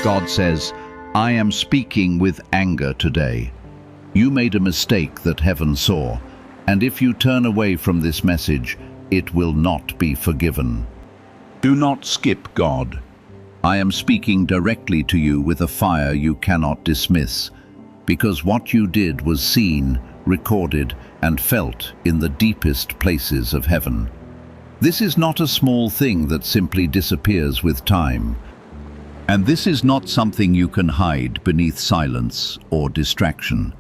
God says, I am speaking with anger today. You made a mistake that heaven saw, and if you turn away from this message, it will not be forgiven. Do not skip God. I am speaking directly to you with a fire you cannot dismiss, because what you did was seen, recorded, and felt in the deepest places of heaven. This is not a small thing that simply disappears with time. And this is not something you can hide beneath silence or distraction.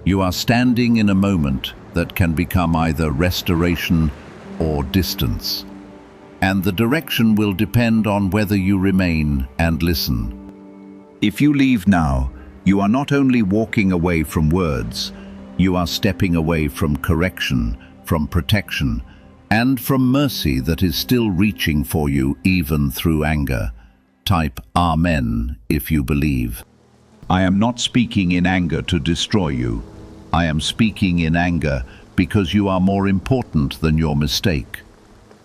You are standing in a moment that can become either restoration or distance. And the direction will depend on whether you remain and listen. If you leave now, you are not only walking away from words, you are stepping away from correction, from protection, and from mercy that is still reaching for you even through anger. Type Amen if you believe. I am not speaking in anger to destroy you. I am speaking in anger because you are more important than your mistake.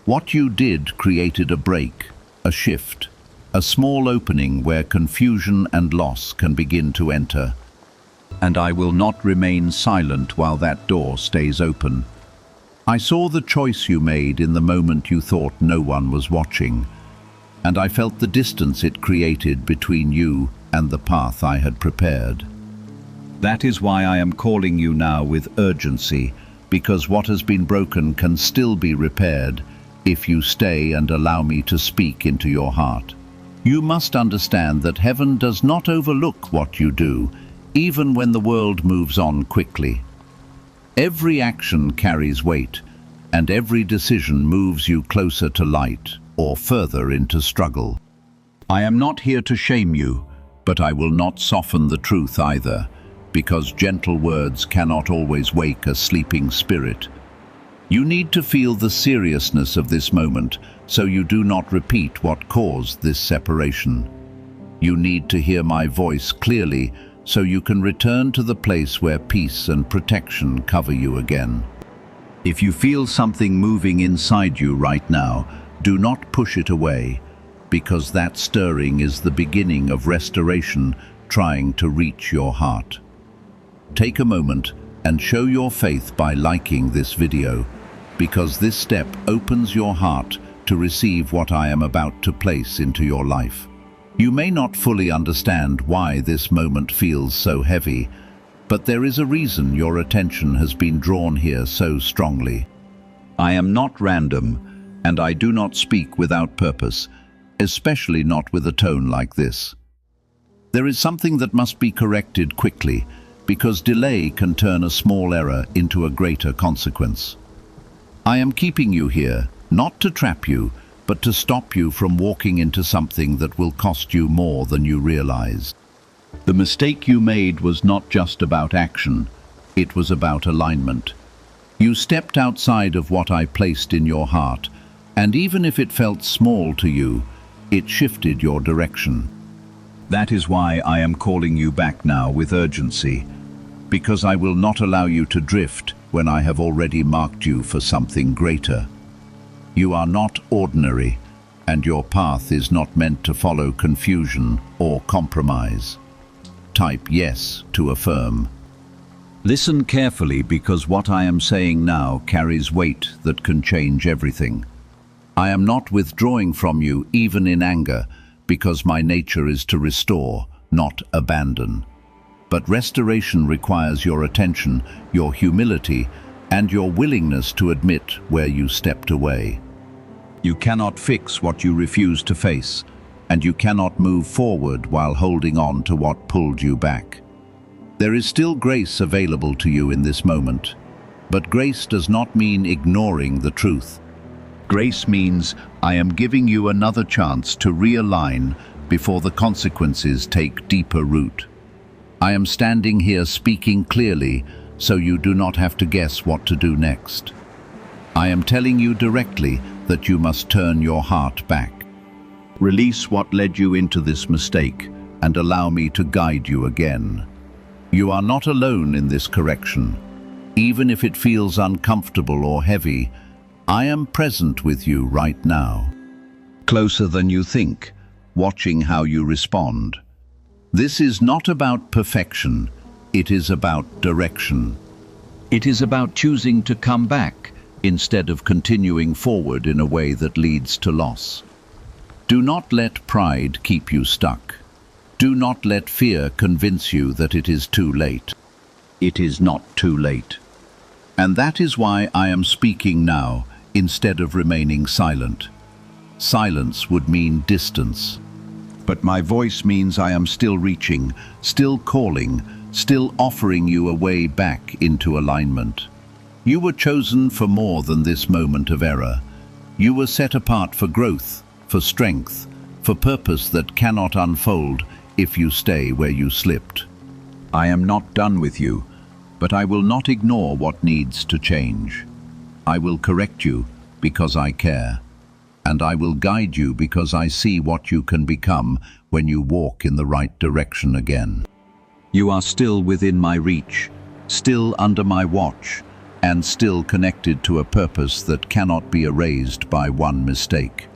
What you did created a break, a shift, a small opening where confusion and loss can begin to enter. And I will not remain silent while that door stays open. I saw the choice you made in the moment you thought no one was watching, and I felt the distance it created between you and the path I had prepared. That is why I am calling you now with urgency, because what has been broken can still be repaired if you stay and allow me to speak into your heart. You must understand that heaven does not overlook what you do, even when the world moves on quickly. Every action carries weight, and every decision moves you closer to light or further into struggle. I am not here to shame you, but I will not soften the truth either, because gentle words cannot always wake a sleeping spirit. You need to feel the seriousness of this moment so you do not repeat what caused this separation. You need to hear my voice clearly so you can return to the place where peace and protection cover you again. If you feel something moving inside you right now, do not push it away, because that stirring is the beginning of restoration trying to reach your heart. Take a moment and show your faith by liking this video, because this step opens your heart to receive what I am about to place into your life. You may not fully understand why this moment feels so heavy, but there is a reason your attention has been drawn here so strongly. I am not random, and I do not speak without purpose, especially not with a tone like this. There is something that must be corrected quickly, because delay can turn a small error into a greater consequence. I am keeping you here, not to trap you, but to stop you from walking into something that will cost you more than you realize. The mistake you made was not just about action, it was about alignment. You stepped outside of what I placed in your heart, and even if it felt small to you, it shifted your direction. That is why I am calling you back now with urgency, because I will not allow you to drift when I have already marked you for something greater. You are not ordinary, and your path is not meant to follow confusion or compromise. Type yes to affirm. Listen carefully, because what I am saying now carries weight that can change everything. I am not withdrawing from you even in anger, because my nature is to restore, not abandon. But restoration requires your attention, your humility, and your willingness to admit where you stepped away. You cannot fix what you refuse to face, and you cannot move forward while holding on to what pulled you back. There is still grace available to you in this moment, but grace does not mean ignoring the truth. Grace means I am giving you another chance to realign before the consequences take deeper root. I am standing here speaking clearly so you do not have to guess what to do next. I am telling you directly that you must turn your heart back. Release what led you into this mistake and allow me to guide you again. You are not alone in this correction. Even if it feels uncomfortable or heavy, I am present with you right now. Closer than you think, watching how you respond. This is not about perfection, it is about direction. It is about choosing to come back instead of continuing forward in a way that leads to loss. Do not let pride keep you stuck. Do not let fear convince you that it is too late. It is not too late. And that is why I am speaking now instead of remaining silent. Silence would mean distance. But my voice means I am still reaching, still calling, still offering you a way back into alignment. You were chosen for more than this moment of error. You were set apart for growth, for strength, for purpose that cannot unfold if you stay where you slipped. I am not done with you, but I will not ignore what needs to change. I will correct you because I care, and I will guide you because I see what you can become when you walk in the right direction again. You are still within my reach, still under my watch, and still connected to a purpose that cannot be erased by one mistake.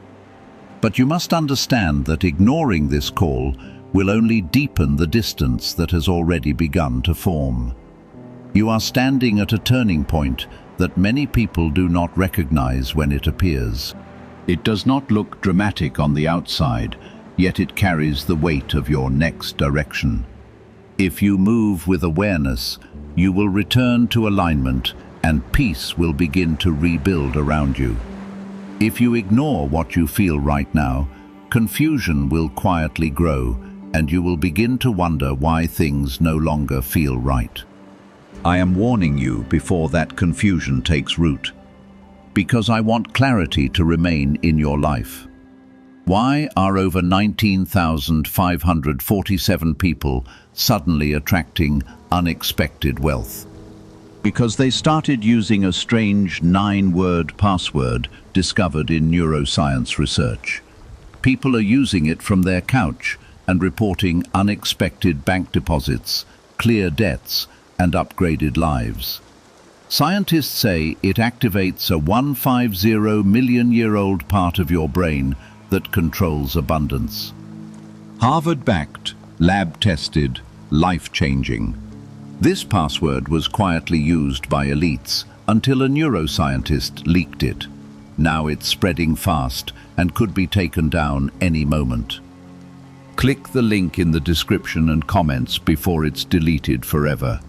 But you must understand that ignoring this call will only deepen the distance that has already begun to form. You are standing at a turning point that many people do not recognize when it appears. It does not look dramatic on the outside, yet it carries the weight of your next direction. If you move with awareness, you will return to alignment and peace will begin to rebuild around you. If you ignore what you feel right now, confusion will quietly grow and you will begin to wonder why things no longer feel right. I am warning you before that confusion takes root, because I want clarity to remain in your life. Why are over 19,547 people suddenly attracting unexpected wealth? Because they started using a strange 9-word password discovered in neuroscience research. People are using it from their couch and reporting unexpected bank deposits, clear debts, and upgraded lives. Scientists say it activates a 150 million-year-old part of your brain that controls abundance. Harvard-backed, lab-tested, life-changing. This password was quietly used by elites until a neuroscientist leaked it. Now it's spreading fast and could be taken down any moment. Click the link in the description and comments before it's deleted forever.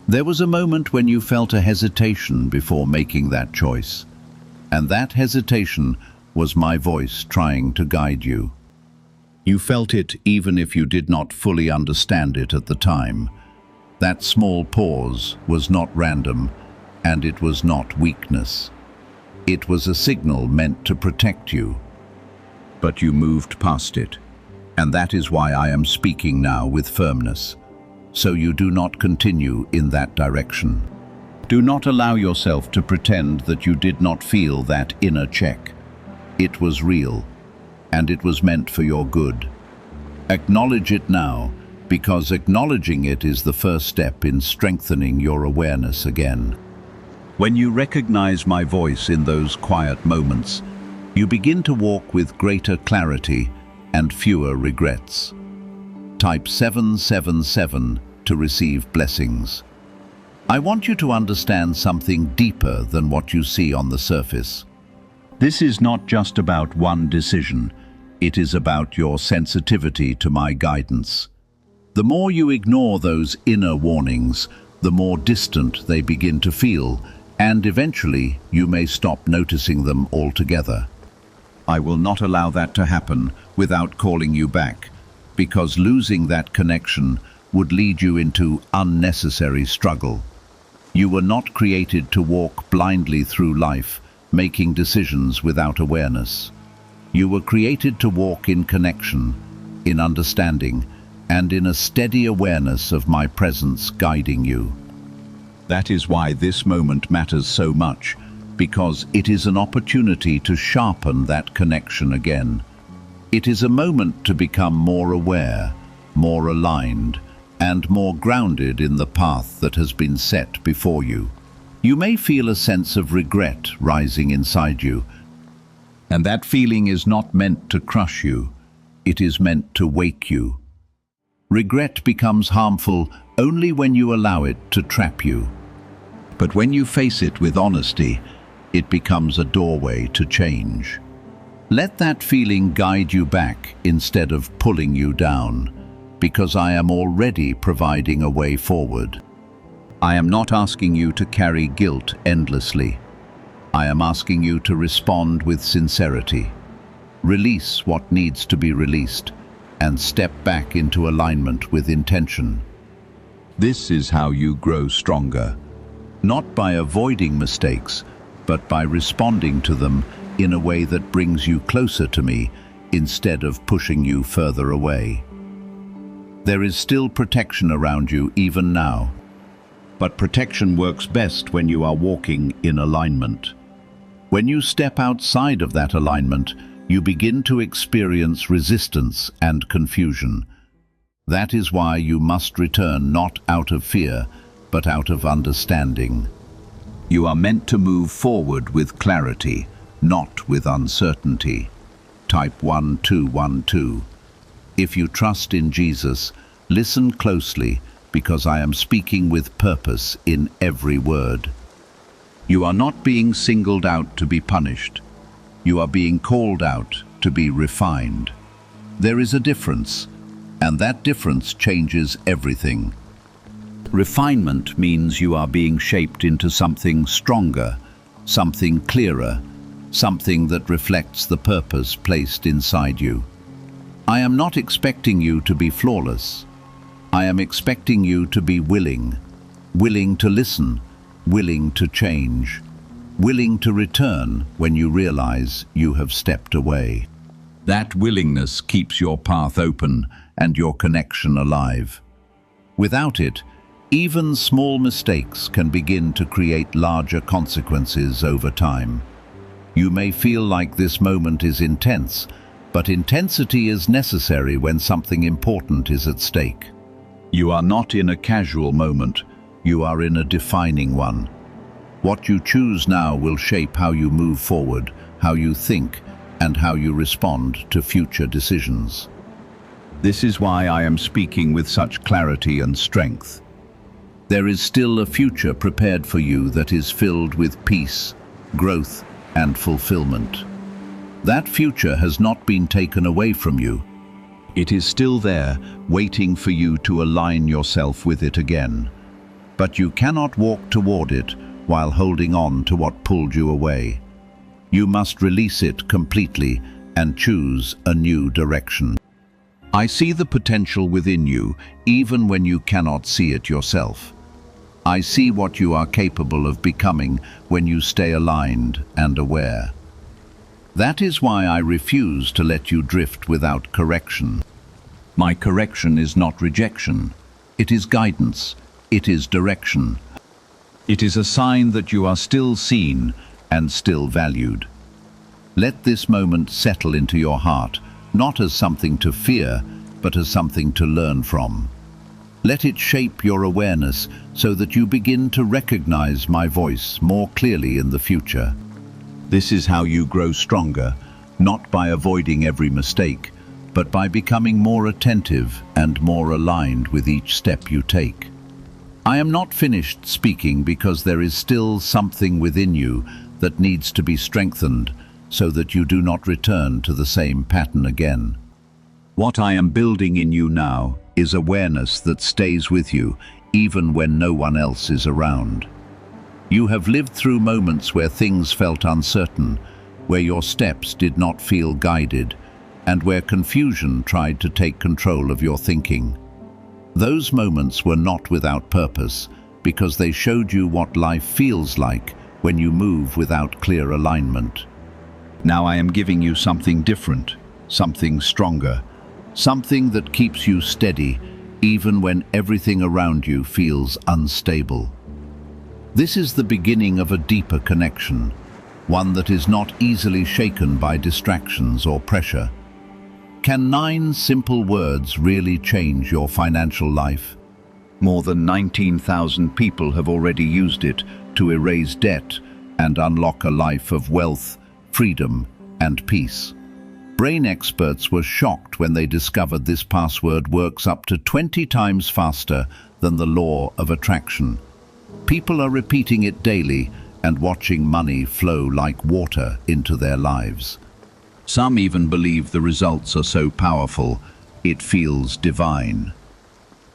There was a moment when you felt a hesitation before making that choice. And that hesitation was my voice trying to guide you. You felt it even if you did not fully understand it at the time. That small pause was not random, and it was not weakness. It was a signal meant to protect you. But you moved past it. And that is why I am speaking now with firmness, so you do not continue in that direction. Do not allow yourself to pretend that you did not feel that inner check. It was real, and it was meant for your good. Acknowledge it now, because acknowledging it is the first step in strengthening your awareness again. When you recognize my voice in those quiet moments, you begin to walk with greater clarity and fewer regrets. Type 777 to receive blessings. I want you to understand something deeper than what you see on the surface. This is not just about one decision. It is about your sensitivity to my guidance. The more you ignore those inner warnings, the more distant they begin to feel, and eventually you may stop noticing them altogether. I will not allow that to happen without calling you back, because losing that connection would lead you into unnecessary struggle. You were not created to walk blindly through life, making decisions without awareness. You were created to walk in connection, in understanding, and in a steady awareness of my presence guiding you. That is why this moment matters so much, because it is an opportunity to sharpen that connection again. It is a moment to become more aware, more aligned, and more grounded in the path that has been set before you. You may feel a sense of regret rising inside you, and that feeling is not meant to crush you. it is meant to wake you. Regret becomes harmful only when you allow it to trap you. But when you face it with honesty, it becomes a doorway to change. Let that feeling guide you back instead of pulling you down, because I am already providing a way forward. I am not asking you to carry guilt endlessly. I am asking you to respond with sincerity. Release what needs to be released and step back into alignment with intention. This is how you grow stronger, not by avoiding mistakes, but by responding to them in a way that brings you closer to me instead of pushing you further away. There is still protection around you even now, but protection works best when you are walking in alignment. When you step outside of that alignment, you begin to experience resistance and confusion. That is why you must return not out of fear, but out of understanding. You are meant to move forward with clarity, not with uncertainty. Type 1212. If you trust in Jesus, listen closely, because I am speaking with purpose in every word. You are not being singled out to be punished. You are being called out to be refined. There is a difference, and that difference changes everything. Refinement means you are being shaped into something stronger, something clearer, something that reflects the purpose placed inside you. I am not expecting you to be flawless. I am expecting you to be willing to listen, willing to change, willing to return when you realize you have stepped away. That willingness keeps your path open and your connection alive. Without it, even small mistakes can begin to create larger consequences over time. You may feel like this moment is intense, but intensity is necessary when something important is at stake. You are not in a casual moment, you are in a defining one. What you choose now will shape how you move forward, how you think, and how you respond to future decisions. This is why I am speaking with such clarity and strength. There is still a future prepared for you that is filled with peace, growth, and fulfillment. That future has not been taken away from you. It is still there, waiting for you to align yourself with it again. But you cannot walk toward it while holding on to what pulled you away. You must release it completely and choose a new direction. I see the potential within you, even when you cannot see it yourself. I see what you are capable of becoming when you stay aligned and aware. That is why I refuse to let you drift without correction. My correction is not rejection. It is guidance. It is direction. It is a sign that you are still seen and still valued. Let this moment settle into your heart, not as something to fear, but as something to learn from. Let it shape your awareness so that you begin to recognize my voice more clearly in the future. This is how you grow stronger, not by avoiding every mistake, but by becoming more attentive and more aligned with each step you take. I am not finished speaking because there is still something within you that needs to be strengthened so that you do not return to the same pattern again. What I am building in you now is awareness that stays with you even when no one else is around. You have lived through moments where things felt uncertain, where your steps did not feel guided, and where confusion tried to take control of your thinking. Those moments were not without purpose, because they showed you what life feels like when you move without clear alignment. Now I am giving you something different, something stronger, something that keeps you steady even when everything around you feels unstable. This is the beginning of a deeper connection, one that is not easily shaken by distractions or pressure. Can 9 simple words really change your financial life? More than 19,000 people have already used it to erase debt and unlock a life of wealth, freedom, and peace. Brain experts were shocked when they discovered this password works up to 20 times faster than the law of attraction. People are repeating it daily and watching money flow like water into their lives. Some even believe the results are so powerful, it feels divine.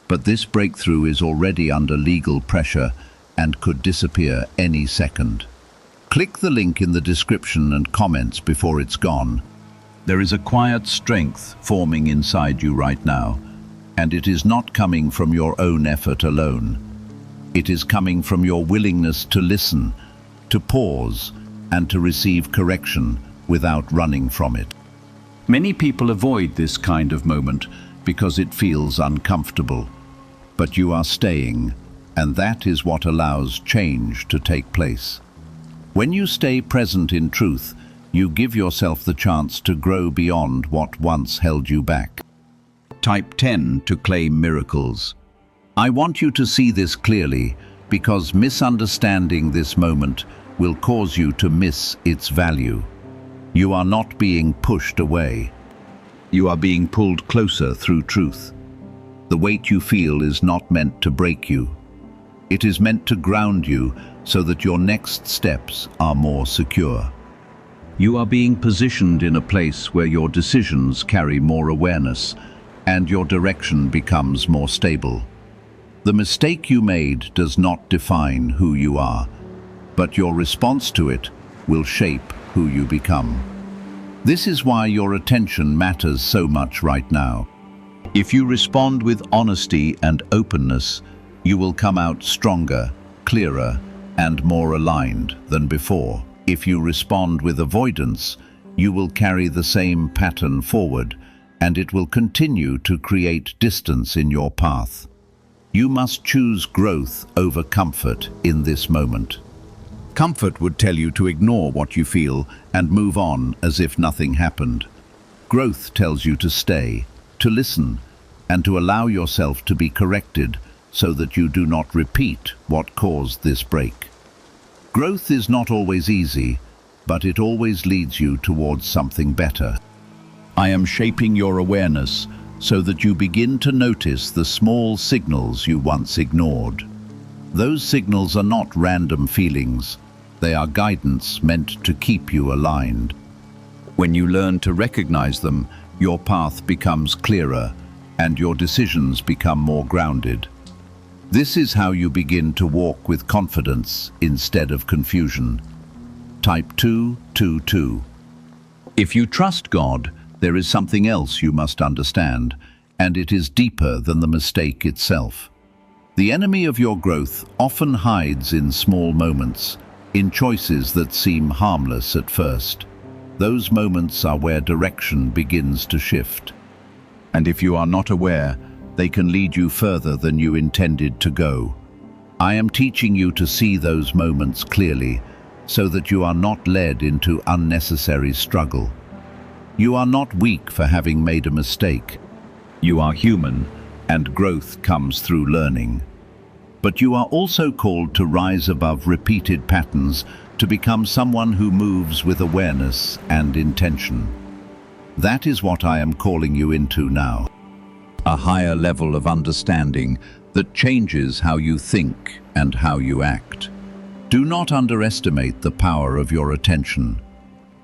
But this breakthrough is already under legal pressure and could disappear any second. Click the link in the description and comments before it's gone. There is a quiet strength forming inside you right now, and it is not coming from your own effort alone. It is coming from your willingness to listen, to pause, and to receive correction without running from it. Many people avoid this kind of moment because it feels uncomfortable. But you are staying, and that is what allows change to take place. When you stay present in truth, you give yourself the chance to grow beyond what once held you back. Type 10 to claim miracles. I want you to see this clearly, because misunderstanding this moment will cause you to miss its value. You are not being pushed away. You are being pulled closer through truth. The weight you feel is not meant to break you. It is meant to ground you so that your next steps are more secure. You are being positioned in a place where your decisions carry more awareness and your direction becomes more stable. The mistake you made does not define who you are, but your response to it will shape who you become. This is why your attention matters so much right now. If you respond with honesty and openness, you will come out stronger, clearer, and more aligned than before. If you respond with avoidance, you will carry the same pattern forward, and it will continue to create distance in your path. You must choose growth over comfort in this moment. Comfort would tell you to ignore what you feel and move on as if nothing happened. Growth tells you to stay, to listen, and to allow yourself to be corrected so that you do not repeat what caused this break. Growth is not always easy, but it always leads you towards something better. I am shaping your awareness so that you begin to notice the small signals you once ignored. Those signals are not random feelings. They are guidance meant to keep you aligned. When you learn to recognize them, your path becomes clearer and your decisions become more grounded. This is how you begin to walk with confidence instead of confusion. Type 222. If you trust God, there is something else you must understand, and it is deeper than the mistake itself. The enemy of your growth often hides in small moments, in choices that seem harmless at first. Those moments are where direction begins to shift. And if you are not aware, they can lead you further than you intended to go. I am teaching you to see those moments clearly, so that you are not led into unnecessary struggle. You are not weak for having made a mistake. You are human, and growth comes through learning. But you are also called to rise above repeated patterns, to become someone who moves with awareness and intention. That is what I am calling you into now. A higher level of understanding that changes how you think and how you act. Do not underestimate the power of your attention.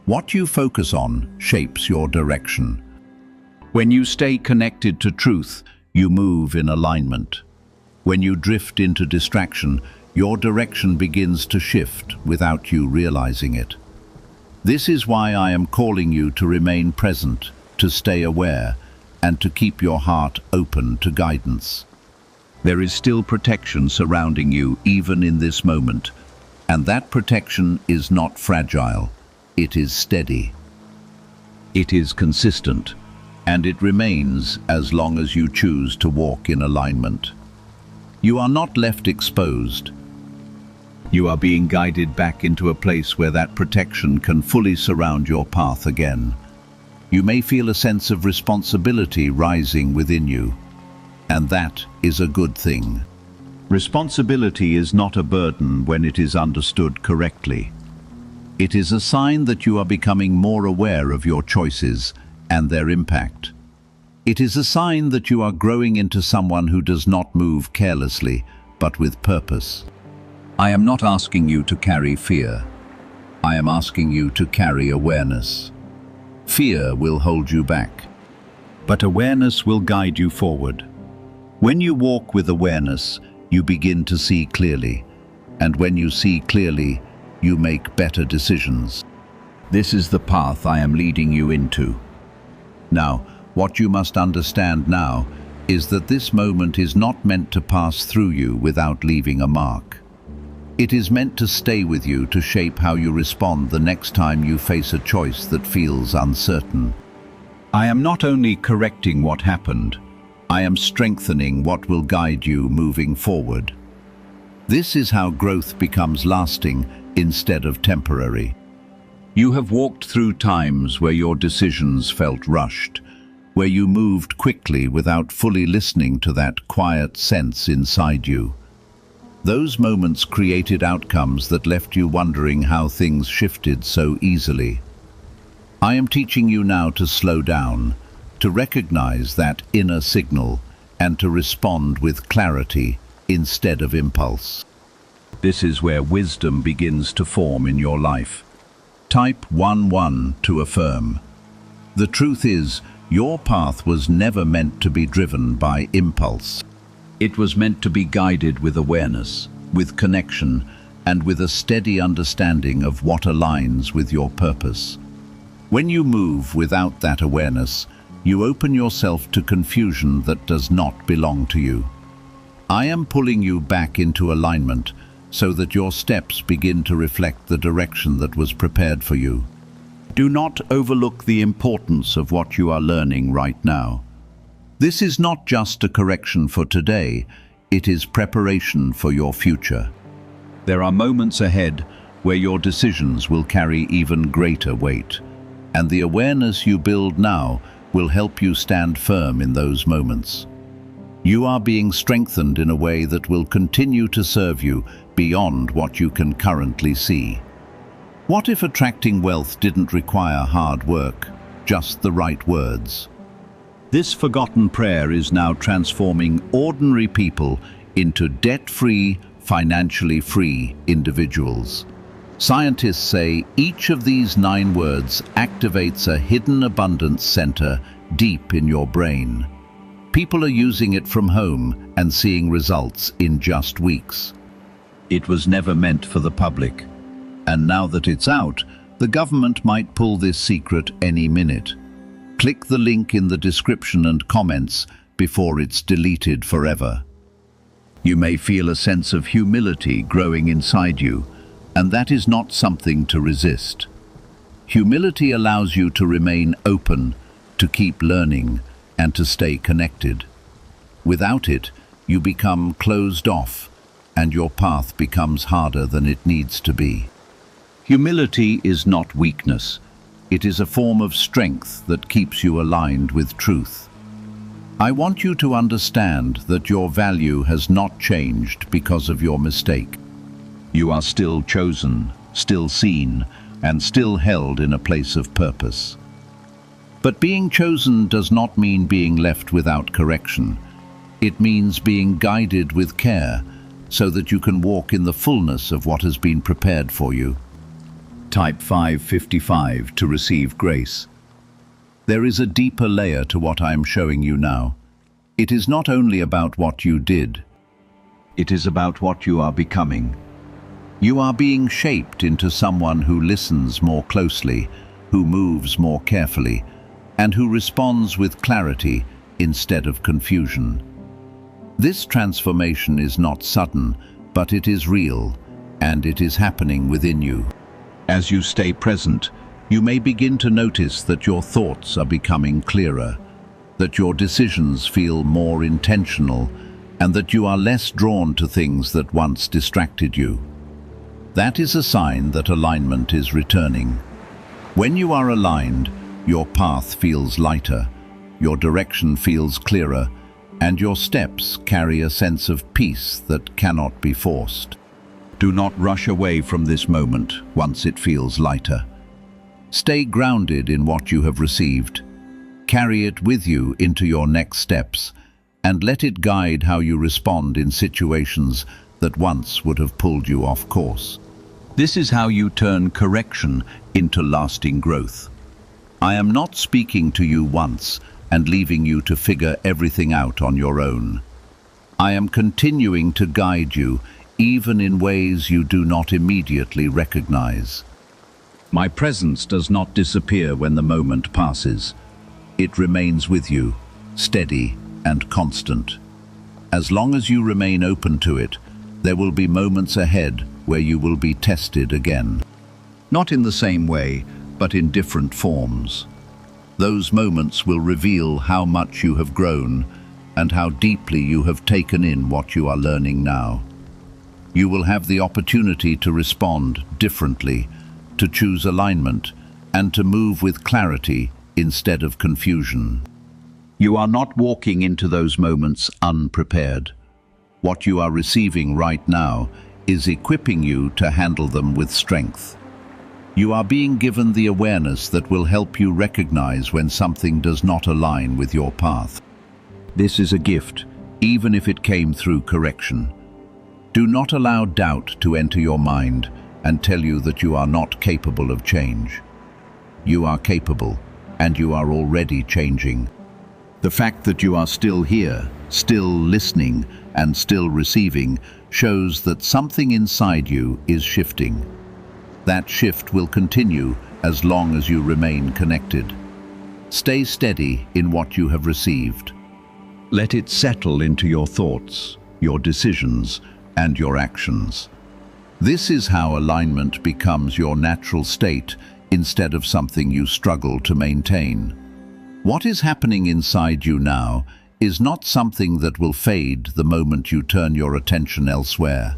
What you focus on shapes your direction. When you stay connected to truth, you move in alignment. When you drift into distraction, your direction begins to shift without you realizing it. This is why I am calling you to remain present, to stay aware, and to keep your heart open to guidance. There is still protection surrounding you even in this moment, and that protection is not fragile. It is steady. It is consistent, and it remains as long as you choose to walk in alignment. You are not left exposed. You are being guided back into a place where that protection can fully surround your path again. You may feel a sense of responsibility rising within you, and that is a good thing. Responsibility is not a burden when it is understood correctly. It is a sign that you are becoming more aware of your choices and their impact. It is a sign that you are growing into someone who does not move carelessly, but with purpose. I am not asking you to carry fear. I am asking you to carry awareness. Fear will hold you back, but awareness will guide you forward. When you walk with awareness, you begin to see clearly, and when you see clearly, you make better decisions. This is the path I am leading you into. Now, what you must understand now is that this moment is not meant to pass through you without leaving a mark. It is meant to stay with you to shape how you respond the next time you face a choice that feels uncertain. I am not only correcting what happened, I am strengthening what will guide you moving forward. This is how growth becomes lasting instead of temporary. You have walked through times where your decisions felt rushed, where you moved quickly without fully listening to that quiet sense inside you. Those moments created outcomes that left you wondering how things shifted so easily. I am teaching you now to slow down, to recognize that inner signal, and to respond with clarity instead of impulse. This is where wisdom begins to form in your life. Type 11 to affirm. The truth is, your path was never meant to be driven by impulse. It was meant to be guided with awareness, with connection, and with a steady understanding of what aligns with your purpose. When you move without that awareness, you open yourself to confusion that does not belong to you. I am pulling you back into alignment so that your steps begin to reflect the direction that was prepared for you. Do not overlook the importance of what you are learning right now. This is not just a correction for today, it is preparation for your future. There are moments ahead where your decisions will carry even greater weight, and the awareness you build now will help you stand firm in those moments. You are being strengthened in a way that will continue to serve you beyond what you can currently see. What if attracting wealth didn't require hard work, just the right words? This forgotten prayer is now transforming ordinary people into debt-free, financially free individuals. Scientists say each of these 9 words activates a hidden abundance center deep in your brain. People are using it from home and seeing results in just weeks. It was never meant for the public, and now that it's out, the government might pull this secret any minute. Click the link in the description and comments before it's deleted forever. You may feel a sense of humility growing inside you, and that is not something to resist. Humility allows you to remain open, to keep learning, and to stay connected. Without it, you become closed off, and your path becomes harder than it needs to be. Humility is not weakness. It is a form of strength that keeps you aligned with truth. I want you to understand that your value has not changed because of your mistake. You are still chosen, still seen, and still held in a place of purpose. But being chosen does not mean being left without correction. It means being guided with care so that you can walk in the fullness of what has been prepared for you. Type 555 to receive grace. There is a deeper layer to what I am showing you now. It is not only about what you did. It is about what you are becoming. You are being shaped into someone who listens more closely, who moves more carefully, and who responds with clarity instead of confusion. This transformation is not sudden, but it is real, and it is happening within you. As you stay present, you may begin to notice that your thoughts are becoming clearer, that your decisions feel more intentional, and that you are less drawn to things that once distracted you. That is a sign that alignment is returning. When you are aligned, your path feels lighter, your direction feels clearer, and your steps carry a sense of peace that cannot be forced. Do not rush away from this moment once it feels lighter. Stay grounded in what you have received. Carry it with you into your next steps, and let it guide how you respond in situations that once would have pulled you off course. This is how you turn correction into lasting growth. I am not speaking to you once and leaving you to figure everything out on your own. I am continuing to guide you, even in ways you do not immediately recognize. My presence does not disappear when the moment passes. It remains with you, steady and constant. As long as you remain open to it, there will be moments ahead where you will be tested again. Not in the same way, but in different forms. Those moments will reveal how much you have grown and how deeply you have taken in what you are learning now. You will have the opportunity to respond differently, to choose alignment, and to move with clarity instead of confusion. You are not walking into those moments unprepared. What you are receiving right now is equipping you to handle them with strength. You are being given the awareness that will help you recognize when something does not align with your path. This is a gift, even if it came through correction. Do not allow doubt to enter your mind and tell you that you are not capable of change. You are capable, and you are already changing. The fact that you are still here, still listening, and still receiving shows that something inside you is shifting. That shift will continue as long as you remain connected. Stay steady in what you have received. Let it settle into your thoughts, your decisions, and your actions. This is how alignment becomes your natural state instead of something you struggle to maintain. What is happening inside you now is not something that will fade the moment you turn your attention elsewhere.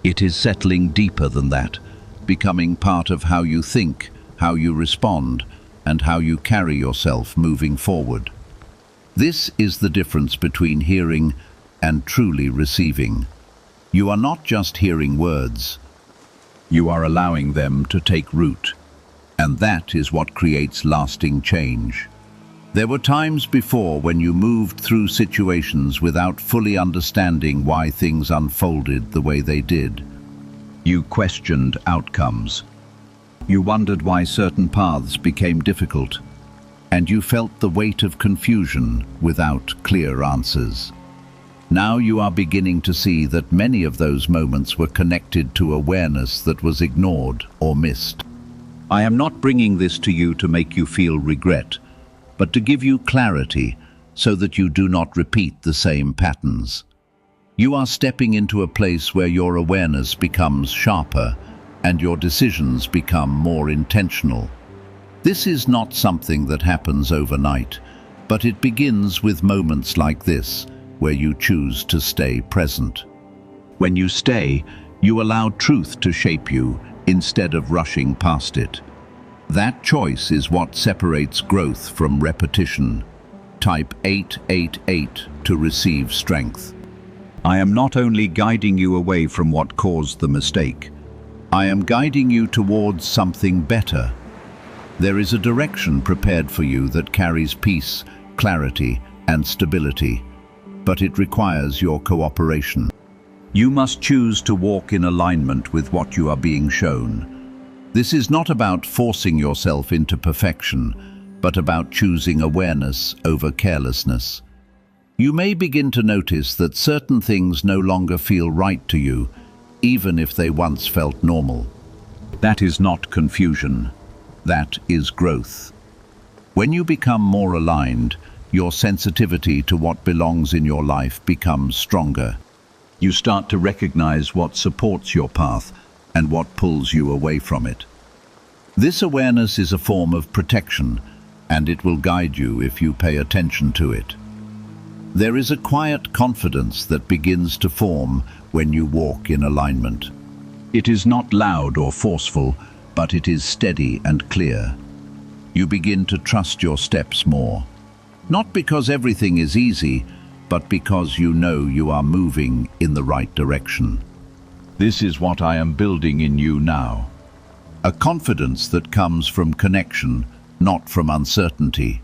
It is settling deeper than that, becoming part of how you think, how you respond, and how you carry yourself moving forward. This is the difference between hearing and truly receiving. You are not just hearing words. You are allowing them to take root. And that is what creates lasting change. There were times before when you moved through situations without fully understanding why things unfolded the way they did. You questioned outcomes. You wondered why certain paths became difficult. And you felt the weight of confusion without clear answers. Now you are beginning to see that many of those moments were connected to awareness that was ignored or missed. I am not bringing this to you to make you feel regret, but to give you clarity so that you do not repeat the same patterns. You are stepping into a place where your awareness becomes sharper and your decisions become more intentional. This is not something that happens overnight, but it begins with moments like this, where you choose to stay present. When you stay, you allow truth to shape you instead of rushing past it. That choice is what separates growth from repetition. Type 888 to receive strength. I am not only guiding you away from what caused the mistake, I am guiding you towards something better. There is a direction prepared for you that carries peace, clarity, and stability, but it requires your cooperation. You must choose to walk in alignment with what you are being shown. This is not about forcing yourself into perfection, but about choosing awareness over carelessness. You may begin to notice that certain things no longer feel right to you, even if they once felt normal. That is not confusion. That is growth. When you become more aligned, your sensitivity to what belongs in your life becomes stronger. You start to recognize what supports your path and what pulls you away from it. This awareness is a form of protection, and it will guide you if you pay attention to it. There is a quiet confidence that begins to form when you walk in alignment. It is not loud or forceful, but it is steady and clear. You begin to trust your steps more. Not because everything is easy, but because you know you are moving in the right direction. This is what I am building in you now. A confidence that comes from connection, not from uncertainty.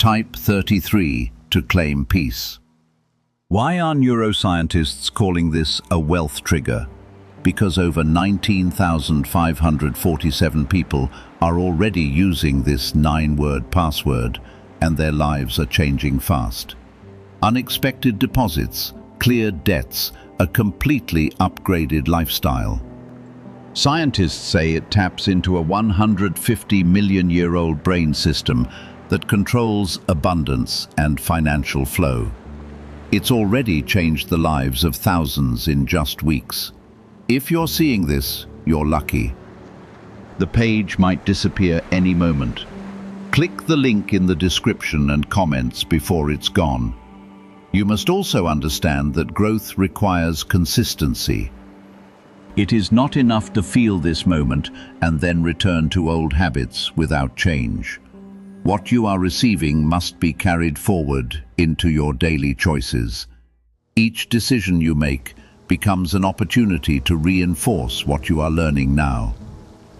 Type 33 to claim peace. Why are neuroscientists calling this a wealth trigger? Because over 19,547 people are already using this 9-word password, and their lives are changing fast. Unexpected deposits, cleared debts, a completely upgraded lifestyle. Scientists say it taps into a 150-million-year-old brain system that controls abundance and financial flow. It's already changed the lives of thousands in just weeks. If you're seeing this, you're lucky. The page might disappear any moment. Click the link in the description and comments before it's gone. You must also understand that growth requires consistency. It is not enough to feel this moment and then return to old habits without change. What you are receiving must be carried forward into your daily choices. Each decision you make becomes an opportunity to reinforce what you are learning now.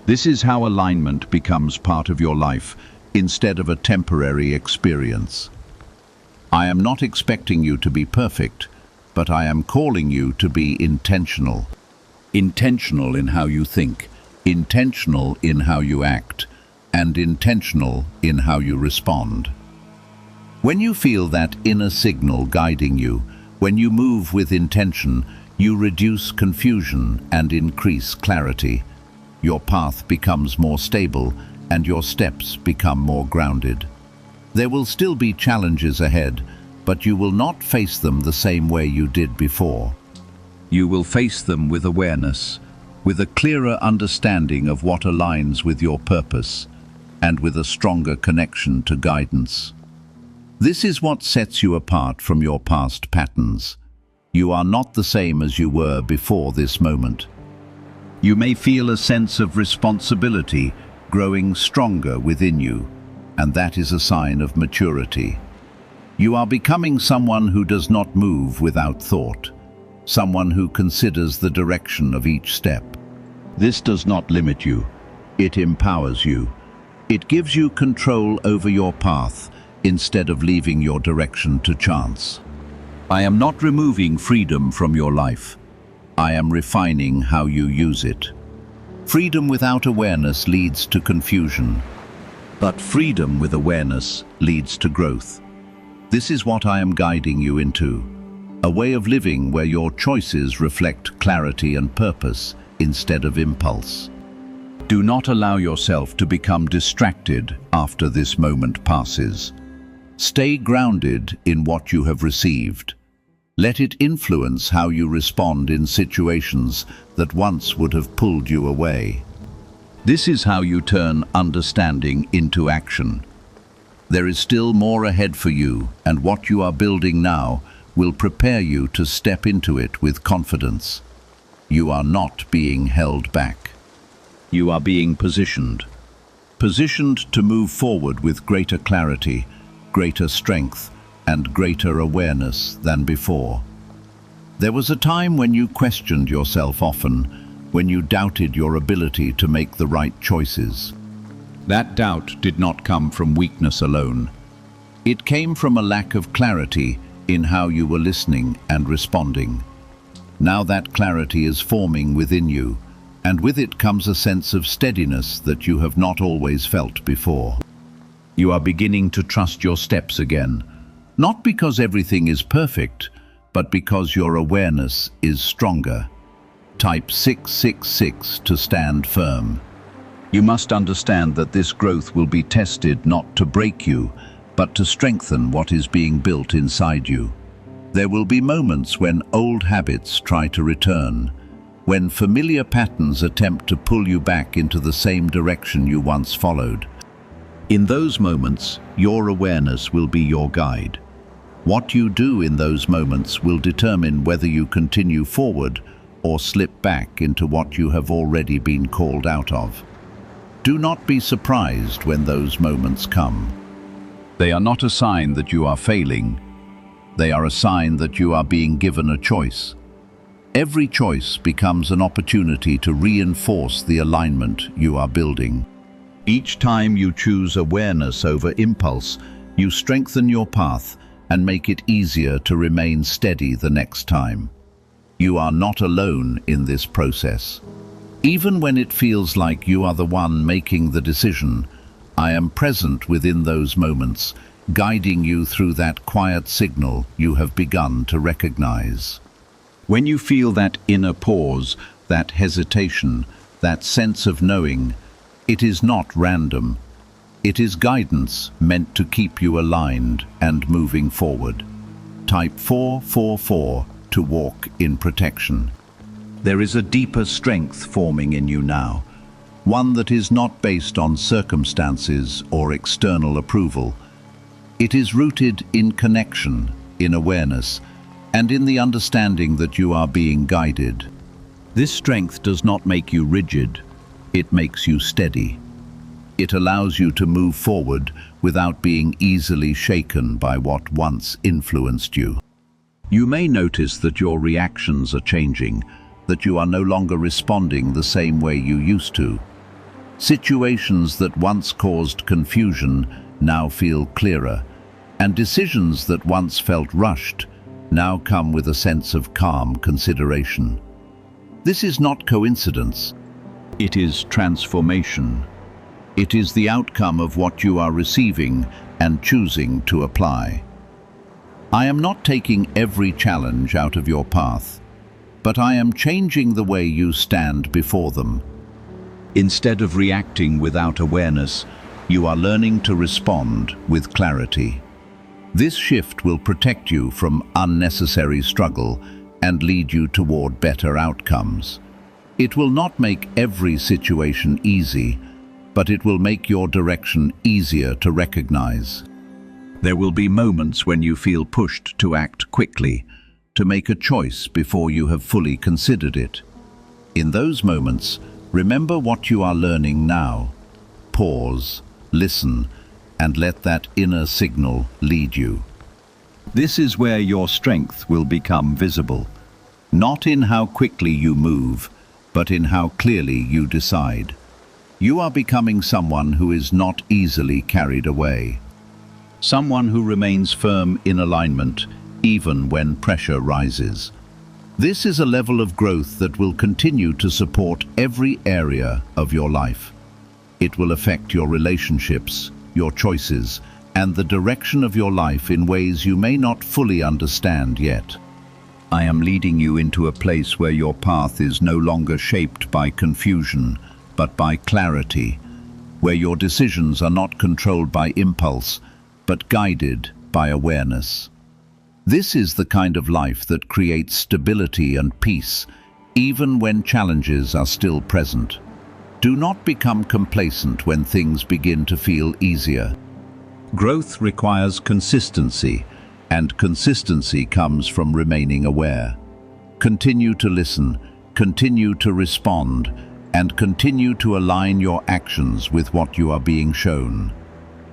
This is how alignment becomes part of your life instead of a temporary experience. I am not expecting you to be perfect, but I am calling you to be intentional. Intentional in how you think, intentional in how you act, and intentional in how you respond. When you feel that inner signal guiding you, when you move with intention, you reduce confusion and increase clarity. Your path becomes more stable and your steps become more grounded. There will still be challenges ahead, but you will not face them the same way you did before. You will face them with awareness, with a clearer understanding of what aligns with your purpose, and with a stronger connection to guidance. This is what sets you apart from your past patterns. You are not the same as you were before this moment. You may feel a sense of responsibility growing stronger within you, and that is a sign of maturity. You are becoming someone who does not move without thought, someone who considers the direction of each step. This does not limit you, it empowers you. It gives you control over your path instead of leaving your direction to chance. I am not removing freedom from your life. I am refining how you use it. Freedom without awareness leads to confusion, but freedom with awareness leads to growth. This is what I am guiding you into, a way of living where your choices reflect clarity and purpose instead of impulse. Do not allow yourself to become distracted after this moment passes. Stay grounded in what you have received. Let it influence how you respond in situations that once would have pulled you away. This is how you turn understanding into action. There is still more ahead for you, and what you are building now will prepare you to step into it with confidence. You are not being held back. You are being positioned to move forward with greater clarity, greater strength, and greater awareness than before. There was a time when you questioned yourself often, when you doubted your ability to make the right choices. That doubt did not come from weakness alone. It came from a lack of clarity in how you were listening and responding. Now that clarity is forming within you, and with it comes a sense of steadiness that you have not always felt before. You are beginning to trust your steps again, not because everything is perfect, but because your awareness is stronger. Type 666 to stand firm. You must understand that this growth will be tested not to break you, but to strengthen what is being built inside you. There will be moments when old habits try to return, when familiar patterns attempt to pull you back into the same direction you once followed. In those moments, your awareness will be your guide. What you do in those moments will determine whether you continue forward or slip back into what you have already been called out of. Do not be surprised when those moments come. They are not a sign that you are failing. They are a sign that you are being given a choice. Every choice becomes an opportunity to reinforce the alignment you are building. Each time you choose awareness over impulse, You strengthen your path and make it easier to remain steady the next time. You are not alone in this process. Even when it feels like you are the one making the decision, I am present within those moments, guiding you through that quiet signal you have begun to recognize. When you feel that inner pause, that hesitation, that sense of knowing, it is not random. It is guidance meant to keep you aligned and moving forward. Type 444 to walk in protection. There is a deeper strength forming in you now, one that is not based on circumstances or external approval. It is rooted in connection, in awareness, and in the understanding that you are being guided. This strength does not make you rigid, it makes you steady. It allows you to move forward without being easily shaken by what once influenced you. You may notice that your reactions are changing, that you are no longer responding the same way you used to. Situations that once caused confusion now feel clearer, and decisions that once felt rushed now come with a sense of calm consideration. This is not coincidence. It is transformation. It is the outcome of what you are receiving and choosing to apply. I am not taking every challenge out of your path, but I am changing the way you stand before them. Instead of reacting without awareness, you are learning to respond with clarity. This shift will protect you from unnecessary struggle and lead you toward better outcomes. It will not make every situation easy, but it will make your direction easier to recognize. There will be moments when you feel pushed to act quickly, to make a choice before you have fully considered it. In those moments, remember what you are learning now. Pause, listen, and let that inner signal lead you. This is where your strength will become visible, not in how quickly you move, but in how clearly you decide. You are becoming someone who is not easily carried away. Someone who remains firm in alignment, even when pressure rises. This is a level of growth that will continue to support every area of your life. It will affect your relationships, your choices, and the direction of your life in ways you may not fully understand yet. I am leading you into a place where your path is no longer shaped by confusion, but by clarity, where your decisions are not controlled by impulse, but guided by awareness. This is the kind of life that creates stability and peace, even when challenges are still present. Do not become complacent when things begin to feel easier. Growth requires consistency, and consistency comes from remaining aware. Continue to listen, continue to respond, and continue to align your actions with what you are being shown.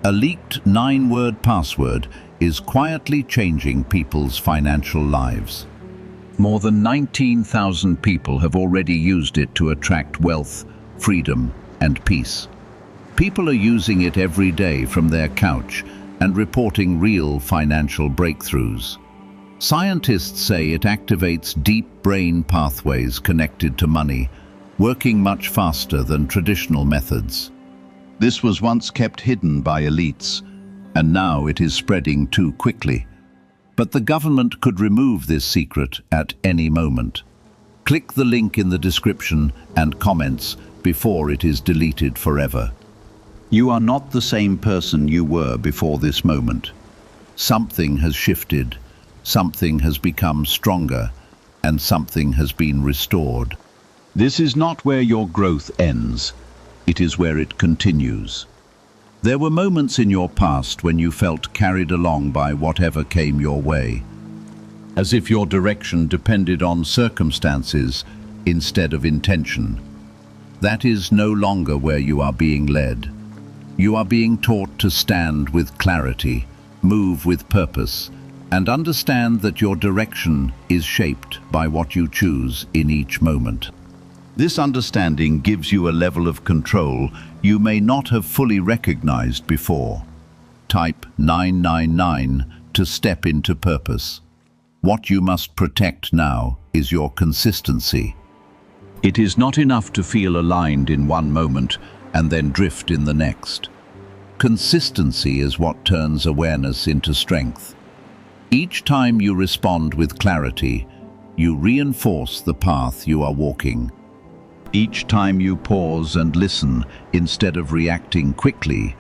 A leaked 9-word password is quietly changing people's financial lives. More than 19,000 people have already used it to attract wealth, freedom, and peace. People are using it every day from their couch and reporting real financial breakthroughs. Scientists say it activates deep brain pathways connected to money, working much faster than traditional methods. This was once kept hidden by elites, and now it is spreading too quickly. But the government could remove this secret at any moment. Click the link in the description and comments before it is deleted forever. You are not the same person you were before this moment. Something has shifted, something has become stronger, and something has been restored. This is not where your growth ends, it is where it continues. There were moments in your past when you felt carried along by whatever came your way, as if your direction depended on circumstances instead of intention. That is no longer where you are being led. You are being taught to stand with clarity, move with purpose, and understand that your direction is shaped by what you choose in each moment. This understanding gives you a level of control you may not have fully recognized before. Type 999 to step into purpose. What you must protect now is your consistency. It is not enough to feel aligned in one moment and then drift in the next. Consistency is what turns awareness into strength. Each time you respond with clarity, you reinforce the path you are walking. Each time you pause and listen instead of reacting quickly,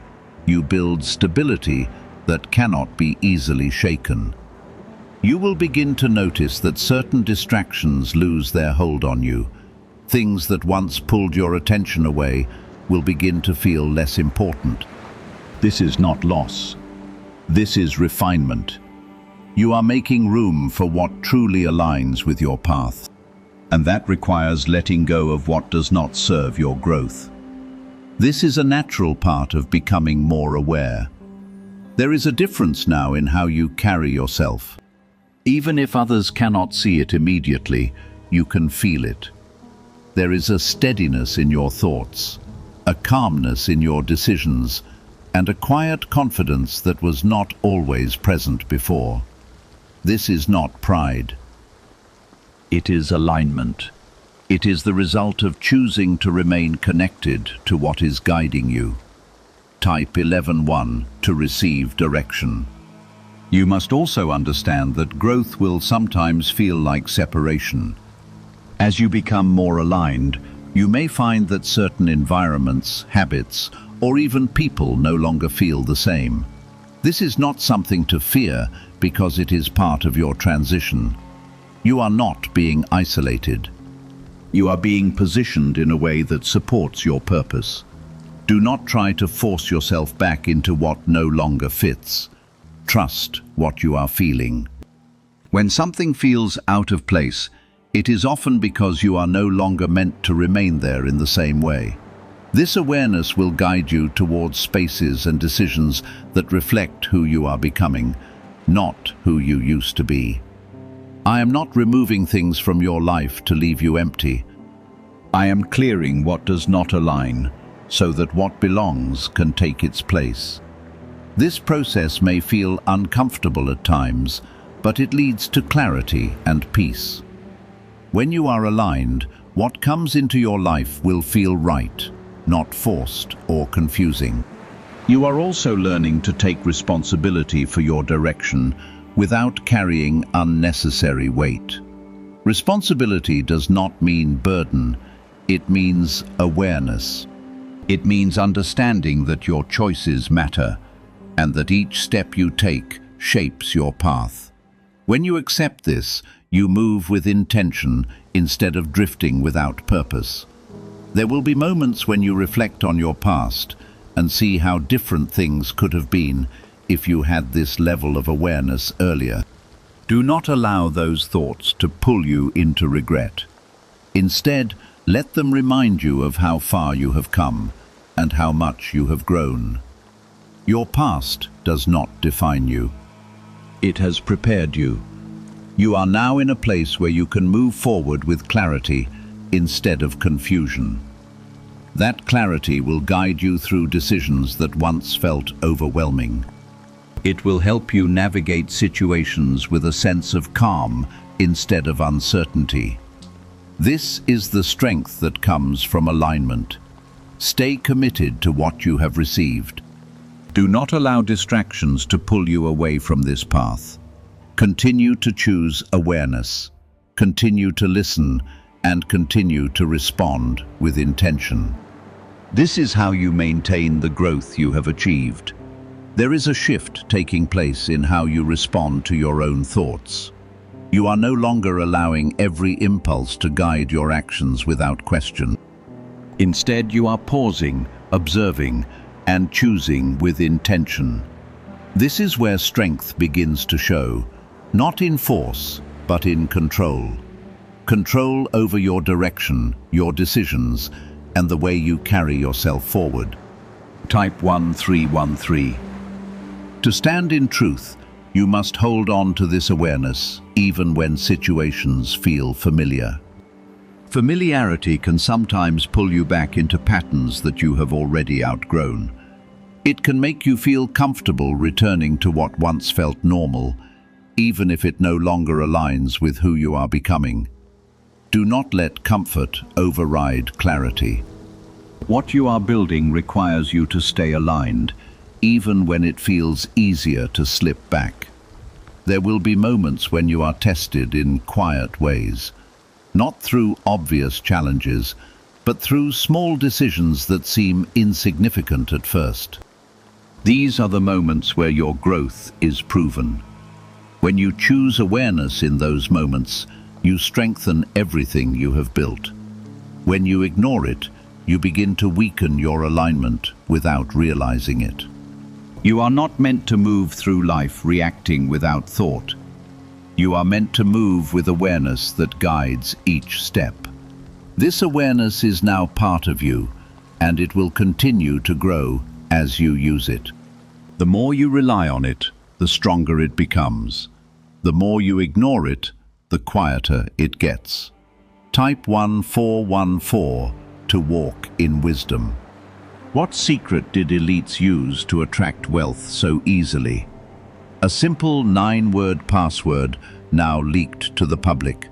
you build stability that cannot be easily shaken. You will begin to notice that certain distractions lose their hold on you. Things that once pulled your attention away will begin to feel less important. This is not loss. This is refinement. You are making room for what truly aligns with your path. And that requires letting go of what does not serve your growth. This is a natural part of becoming more aware. There is a difference now in how you carry yourself. Even if others cannot see it immediately, you can feel it. There is a steadiness in your thoughts, a calmness in your decisions, and a quiet confidence that was not always present before. This is not pride. It is alignment. It is the result of choosing to remain connected to what is guiding you. Type 11.1 to receive direction. You must also understand that growth will sometimes feel like separation. As you become more aligned, you may find that certain environments, habits, or even people no longer feel the same. This is not something to fear because it is part of your transition. You are not being isolated. You are being positioned in a way that supports your purpose. Do not try to force yourself back into what no longer fits. Trust what you are feeling. When something feels out of place, it is often because you are no longer meant to remain there in the same way. This awareness will guide you towards spaces and decisions that reflect who you are becoming, not who you used to be. I am not removing things from your life to leave you empty. I am clearing what does not align, so that what belongs can take its place. This process may feel uncomfortable at times, but it leads to clarity and peace. When you are aligned, what comes into your life will feel right, not forced or confusing. You are also learning to take responsibility for your direction without carrying unnecessary weight. Responsibility does not mean burden, it means awareness. It means understanding that your choices matter and that each step you take shapes your path. When you accept this, you move with intention instead of drifting without purpose. There will be moments when you reflect on your past and see how different things could have been if you had this level of awareness earlier. Do not allow those thoughts to pull you into regret. Instead, let them remind you of how far you have come and how much you have grown. Your past does not define you. It has prepared you. You are now in a place where you can move forward with clarity instead of confusion. That clarity will guide you through decisions that once felt overwhelming. It will help you navigate situations with a sense of calm instead of uncertainty. This is the strength that comes from alignment. Stay committed to what you have received. Do not allow distractions to pull you away from this path. Continue to choose awareness, continue to listen, and continue to respond with intention. This is how you maintain the growth you have achieved. There is a shift taking place in how you respond to your own thoughts. You are no longer allowing every impulse to guide your actions without question. Instead, you are pausing, observing, and choosing with intention. This is where strength begins to show, not in force, but in control. Control over your direction, your decisions, and the way you carry yourself forward. Type 1313. To stand in truth, you must hold on to this awareness, even when situations feel familiar. Familiarity can sometimes pull you back into patterns that you have already outgrown. It can make you feel comfortable returning to what once felt normal, even if it no longer aligns with who you are becoming. Do not let comfort override clarity. What you are building requires you to stay aligned, even when it feels easier to slip back. There will be moments when you are tested in quiet ways, not through obvious challenges, but through small decisions that seem insignificant at first. These are the moments where your growth is proven. When you choose awareness in those moments, you strengthen everything you have built. When you ignore it, you begin to weaken your alignment without realizing it. You are not meant to move through life reacting without thought. You are meant to move with awareness that guides each step. This awareness is now part of you, and it will continue to grow as you use it. The more you rely on it, the stronger it becomes. The more you ignore it, the quieter it gets. Type 1414 to walk in wisdom. What secret did elites use to attract wealth so easily? A simple 9-word password now leaked to the public.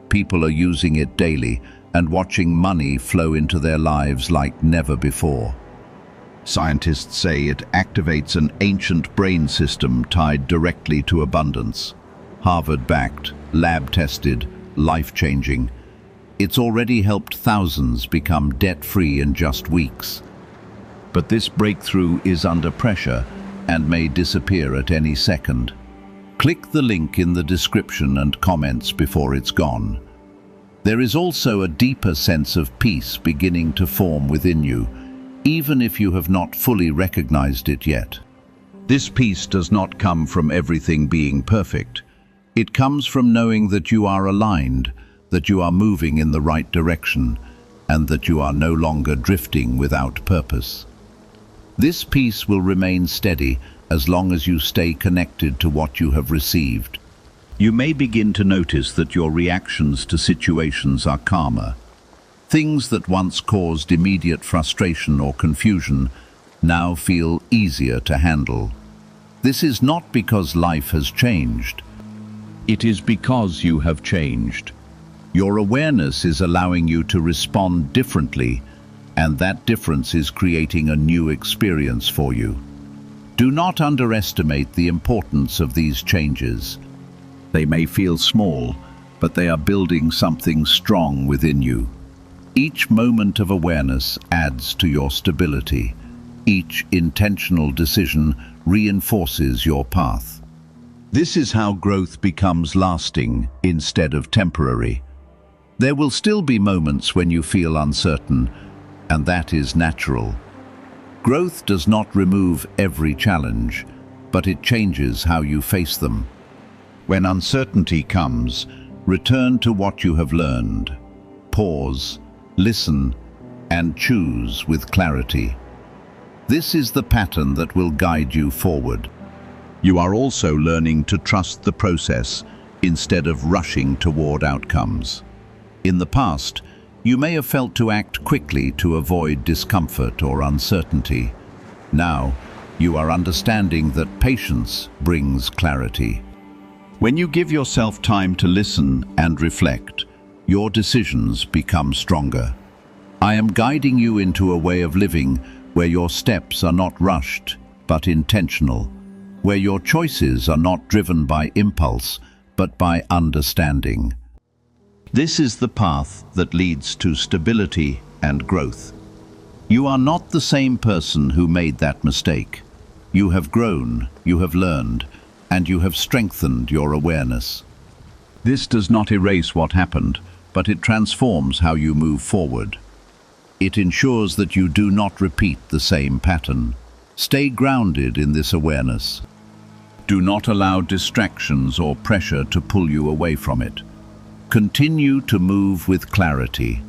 People are using it daily and watching money flow into their lives like never before. Scientists say it activates an ancient brain system tied directly to abundance. Harvard-backed, lab-tested, life-changing. It's already helped thousands become debt-free in just weeks. But this breakthrough is under pressure and may disappear at any second. Click the link in the description and comments before it's gone. There is also a deeper sense of peace beginning to form within you, even if you have not fully recognized it yet. This peace does not come from everything being perfect. It comes from knowing that you are aligned, that you are moving in the right direction, and that you are no longer drifting without purpose. This peace will remain steady as long as you stay connected to what you have received. You may begin to notice that your reactions to situations are calmer. Things that once caused immediate frustration or confusion now feel easier to handle. This is not because life has changed. It is because you have changed. Your awareness is allowing you to respond differently, and that difference is creating a new experience for you. Do not underestimate the importance of these changes. They may feel small, but they are building something strong within you. Each moment of awareness adds to your stability. Each intentional decision reinforces your path. This is how growth becomes lasting instead of temporary. There will still be moments when you feel uncertain, and that is natural. Growth does not remove every challenge, but it changes how you face them. When uncertainty comes, return to what you have learned. Pause, listen, and choose with clarity. This is the pattern that will guide you forward. You are also learning to trust the process instead of rushing toward outcomes. In the past, you may have felt to act quickly to avoid discomfort or uncertainty. Now, you are understanding that patience brings clarity. When you give yourself time to listen and reflect, your decisions become stronger. I am guiding you into a way of living where your steps are not rushed, but intentional, where your choices are not driven by impulse, but by understanding. This is the path that leads to stability and growth. You are not the same person who made that mistake. You have grown, you have learned, and you have strengthened your awareness. This does not erase what happened, but it transforms how you move forward. It ensures that you do not repeat the same pattern. Stay grounded in this awareness. Do not allow distractions or pressure to pull you away from it. Continue to move with clarity.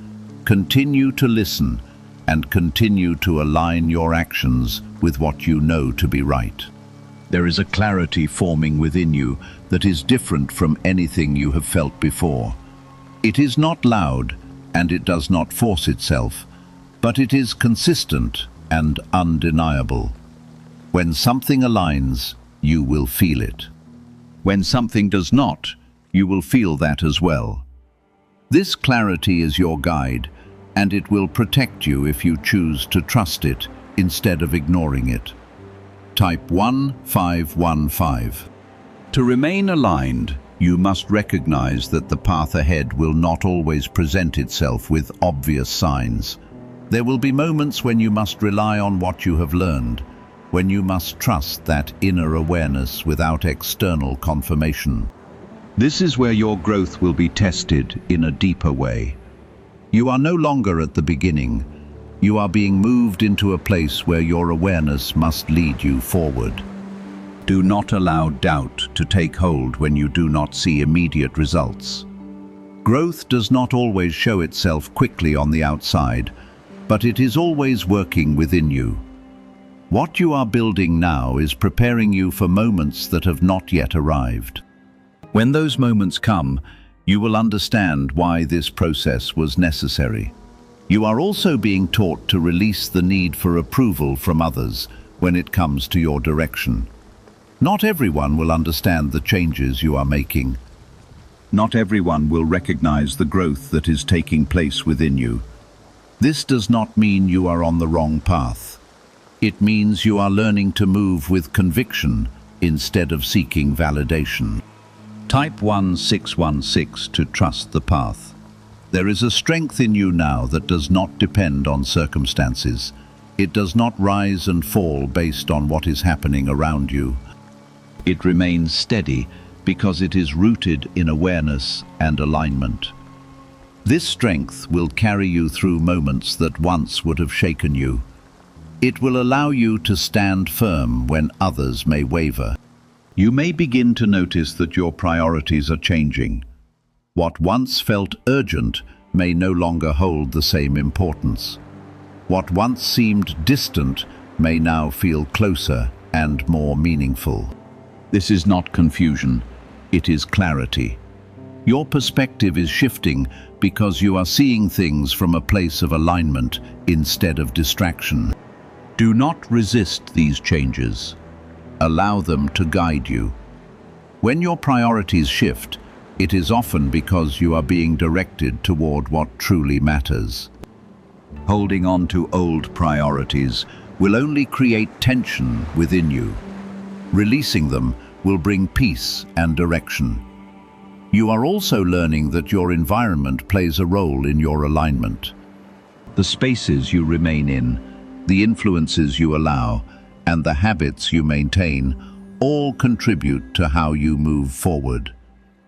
Continue to listen, and continue to align your actions with what you know to be right. There is a clarity forming within you that is different from anything you have felt before. It is not loud, and it does not force itself, but it is consistent and undeniable. When something aligns, you will feel it. When something does not, you will feel that as well. This clarity is your guide, and it will protect you if you choose to trust it instead of ignoring it. Type 1515. To remain aligned, you must recognize that the path ahead will not always present itself with obvious signs. There will be moments when you must rely on what you have learned, when you must trust that inner awareness without external confirmation. This is where your growth will be tested in a deeper way. You are no longer at the beginning. You are being moved into a place where your awareness must lead you forward. Do not allow doubt to take hold when you do not see immediate results. Growth does not always show itself quickly on the outside, but it is always working within you. What you are building now is preparing you for moments that have not yet arrived. When those moments come, you will understand why this process was necessary. You are also being taught to release the need for approval from others when it comes to your direction. Not everyone will understand the changes you are making. Not everyone will recognize the growth that is taking place within you. This does not mean you are on the wrong path. It means you are learning to move with conviction instead of seeking validation. Type 1616 to trust the path. There is a strength in you now that does not depend on circumstances. It does not rise and fall based on what is happening around you. It remains steady because it is rooted in awareness and alignment. This strength will carry you through moments that once would have shaken you. It will allow you to stand firm when others may waver. You may begin to notice that your priorities are changing. What once felt urgent may no longer hold the same importance. What once seemed distant may now feel closer and more meaningful. This is not confusion, it is clarity. Your perspective is shifting because you are seeing things from a place of alignment instead of distraction. Do not resist these changes. Allow them to guide you. When your priorities shift, it is often because you are being directed toward what truly matters. Holding on to old priorities will only create tension within you. Releasing them will bring peace and direction. You are also learning that your environment plays a role in your alignment. The spaces you remain in, the influences you allow, and the habits you maintain all contribute to how you move forward.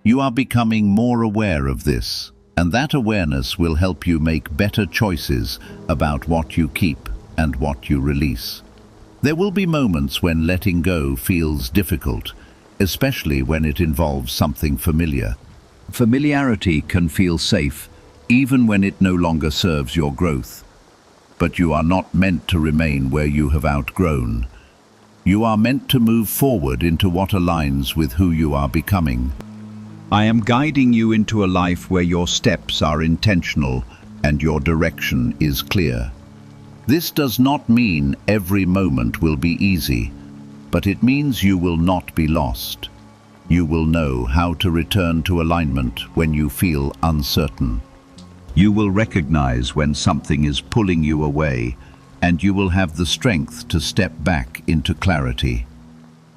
You are becoming more aware of this, and that awareness will help you make better choices about what you keep and what you release. There will be moments when letting go feels difficult, especially when it involves something familiar. Familiarity can feel safe, even when it no longer serves your growth. But you are not meant to remain where you have outgrown. You are meant to move forward into what aligns with who you are becoming. I am guiding you into a life where your steps are intentional and your direction is clear. This does not mean every moment will be easy, but it means you will not be lost. You will know how to return to alignment when you feel uncertain. You will recognize when something is pulling you away, and you will have the strength to step back into clarity.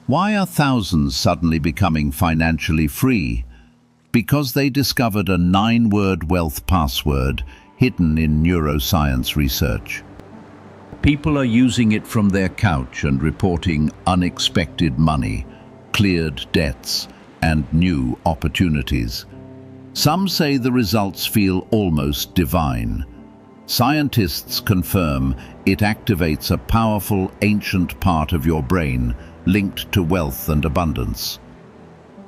Why are thousands suddenly becoming financially free? Because they discovered a 9-word wealth password hidden in neuroscience research. People are using it from their couch and reporting unexpected money, cleared debts, and new opportunities. Some say the results feel almost divine. Scientists confirm it activates a powerful ancient part of your brain linked to wealth and abundance.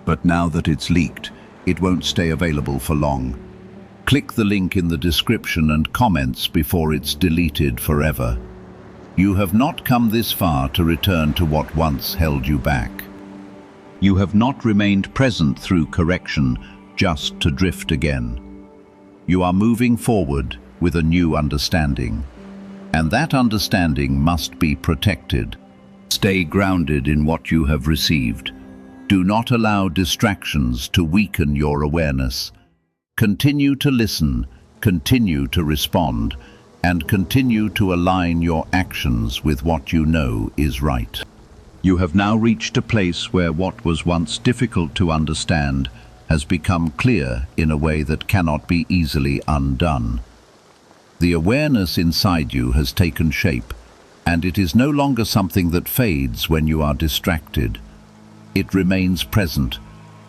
But now that it's leaked, it won't stay available for long. Click the link in the description and comments before it's deleted forever. You have not come this far to return to what once held you back. You have not remained present through correction just to drift again. You are moving forward with a new understanding, and that understanding must be protected. Stay grounded in what you have received. Do not allow distractions to weaken your awareness. Continue to listen, continue to respond, and continue to align your actions with what you know is right. You have now reached a place where what was once difficult to understand has become clear in a way that cannot be easily undone. The awareness inside you has taken shape, and it is no longer something that fades when you are distracted. It remains present,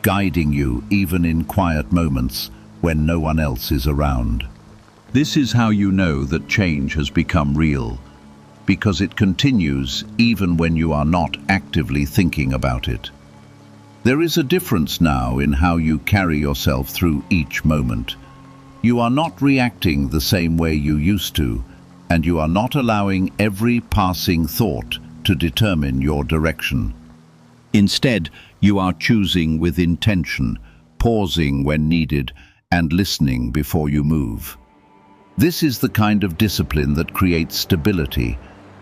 guiding you even in quiet moments when no one else is around. This is how you know that change has become real, because it continues even when you are not actively thinking about it. There is a difference now in how you carry yourself through each moment. You are not reacting the same way you used to, and you are not allowing every passing thought to determine your direction. Instead, you are choosing with intention, pausing when needed, and listening before you move. This is the kind of discipline that creates stability,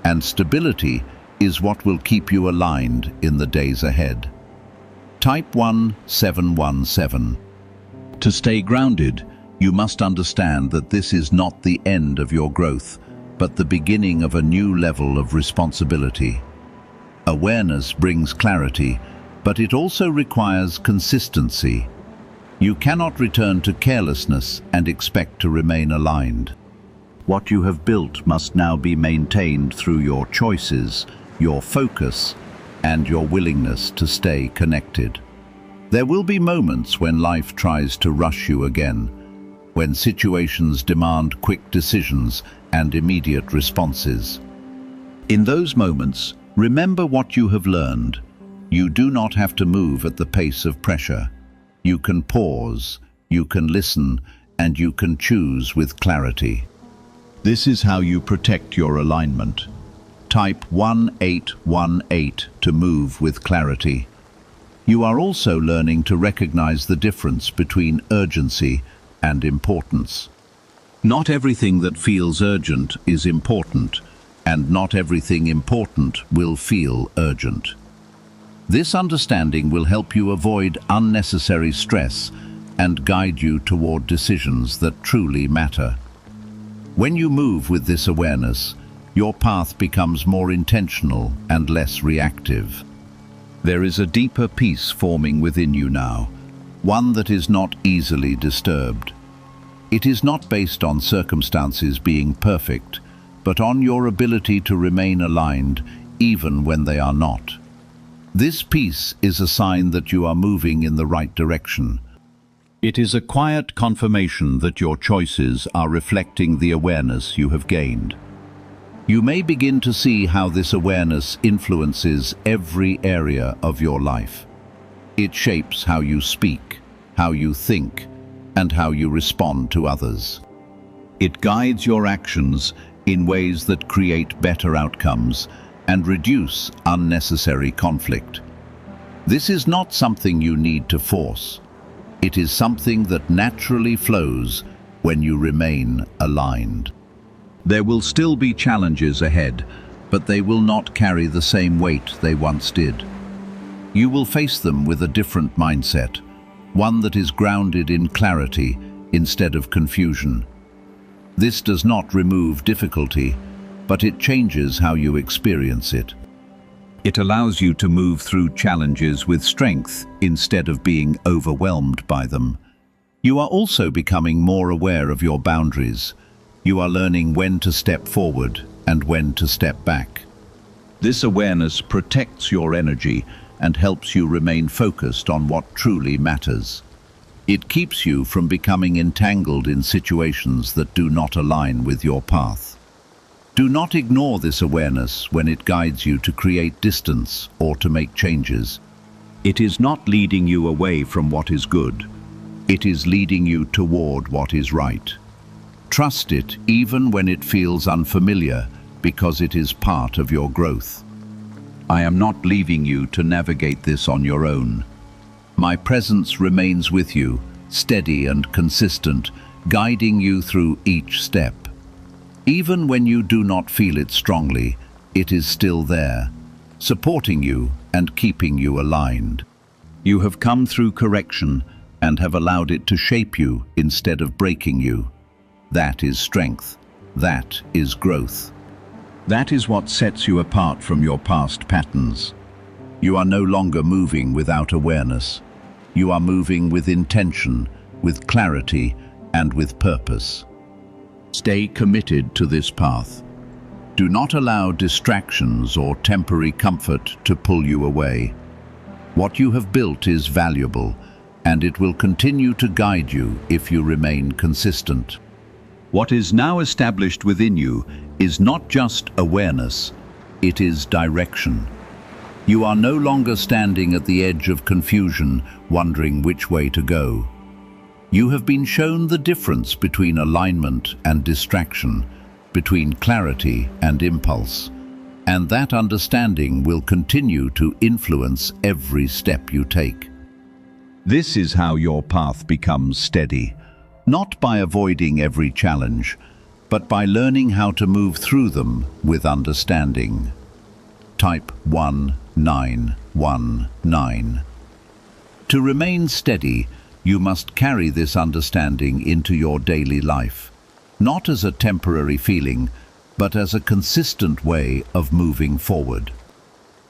and stability is what will keep you aligned in the days ahead. Type 1717. To stay grounded, you must understand that this is not the end of your growth, but the beginning of a new level of responsibility. Awareness brings clarity, but it also requires consistency. You cannot return to carelessness and expect to remain aligned. What you have built must now be maintained through your choices, your focus, and your willingness to stay connected. There will be moments when life tries to rush you again, when situations demand quick decisions and immediate responses. In those moments, remember what you have learned. You do not have to move at the pace of pressure. You can pause, you can listen, and you can choose with clarity. This is how you protect your alignment. Type 1818 to move with clarity. You are also learning to recognize the difference between urgency and importance. Not everything that feels urgent is important, and not everything important will feel urgent. This understanding will help you avoid unnecessary stress and guide you toward decisions that truly matter. When you move with this awareness, your path becomes more intentional and less reactive. There is a deeper peace forming within you now, one that is not easily disturbed. It is not based on circumstances being perfect, but on your ability to remain aligned even when they are not. This peace is a sign that you are moving in the right direction. It is a quiet confirmation that your choices are reflecting the awareness you have gained. You may begin to see how this awareness influences every area of your life. It shapes how you speak, how you think, and how you respond to others. It guides your actions in ways that create better outcomes and reduce unnecessary conflict. This is not something you need to force. It is something that naturally flows when you remain aligned. There will still be challenges ahead, but they will not carry the same weight they once did. You will face them with a different mindset, one that is grounded in clarity instead of confusion. This does not remove difficulty, but it changes how you experience it. It allows you to move through challenges with strength instead of being overwhelmed by them. You are also becoming more aware of your boundaries. You are learning when to step forward and when to step back. This awareness protects your energy and helps you remain focused on what truly matters. It keeps you from becoming entangled in situations that do not align with your path. Do not ignore this awareness when it guides you to create distance or to make changes. It is not leading you away from what is good. It is leading you toward what is right. Trust it even when it feels unfamiliar, because it is part of your growth. I am not leaving you to navigate this on your own. My presence remains with you, steady and consistent, guiding you through each step. Even when you do not feel it strongly, it is still there. supporting you and keeping you aligned. You have come through correction and have allowed it to shape you instead of breaking you. That is strength. That is growth. That is what sets you apart from your past patterns. You are no longer moving without awareness. You are moving with intention, with clarity, and with purpose. Stay committed to this path. Do not allow distractions or temporary comfort to pull you away. What you have built is valuable, and it will continue to guide you if you remain consistent. What is now established within you is not just awareness, it is direction. You are no longer standing at the edge of confusion, wondering which way to go. You have been shown the difference between alignment and distraction, between clarity and impulse, and that understanding will continue to influence every step you take. This is how your path becomes steady, not by avoiding every challenge, but by learning how to move through them with understanding. Type 1919. To remain steady, you must carry this understanding into your daily life, not as a temporary feeling, but as a consistent way of moving forward.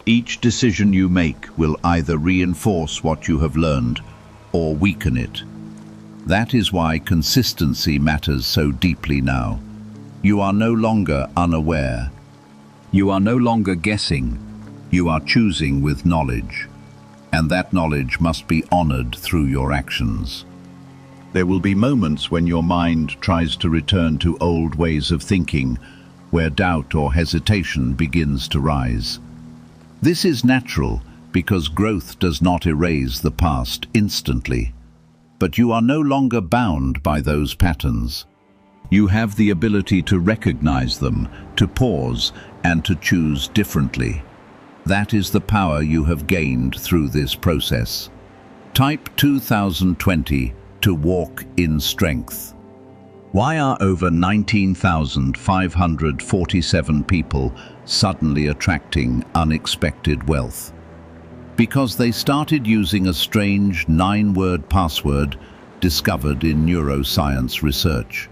Each decision you make will either reinforce what you have learned or weaken it. That is why consistency matters so deeply now. You are no longer unaware. You are no longer guessing. You are choosing with knowledge. And that knowledge must be honored through your actions. There will be moments when your mind tries to return to old ways of thinking, where doubt or hesitation begins to rise. This is natural because growth does not erase the past instantly. But you are no longer bound by those patterns. You have the ability to recognize them, to pause, and to choose differently. That is the power you have gained through this process. Type 2020 to walk in strength. Why are over 19,547 people suddenly attracting unexpected wealth? Because they started using a strange 9-word password discovered in neuroscience research.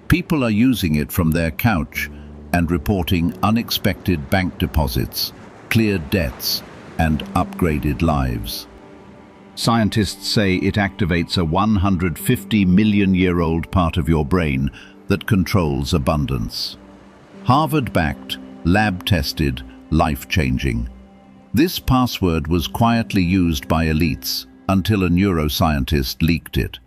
People are using it from their couch and reporting unexpected bank deposits, cleared debts, and upgraded lives. Scientists say it activates a 150-million-year-old part of your brain that controls abundance. Harvard-backed, lab-tested, life-changing. This password was quietly used by elites until a neuroscientist leaked it.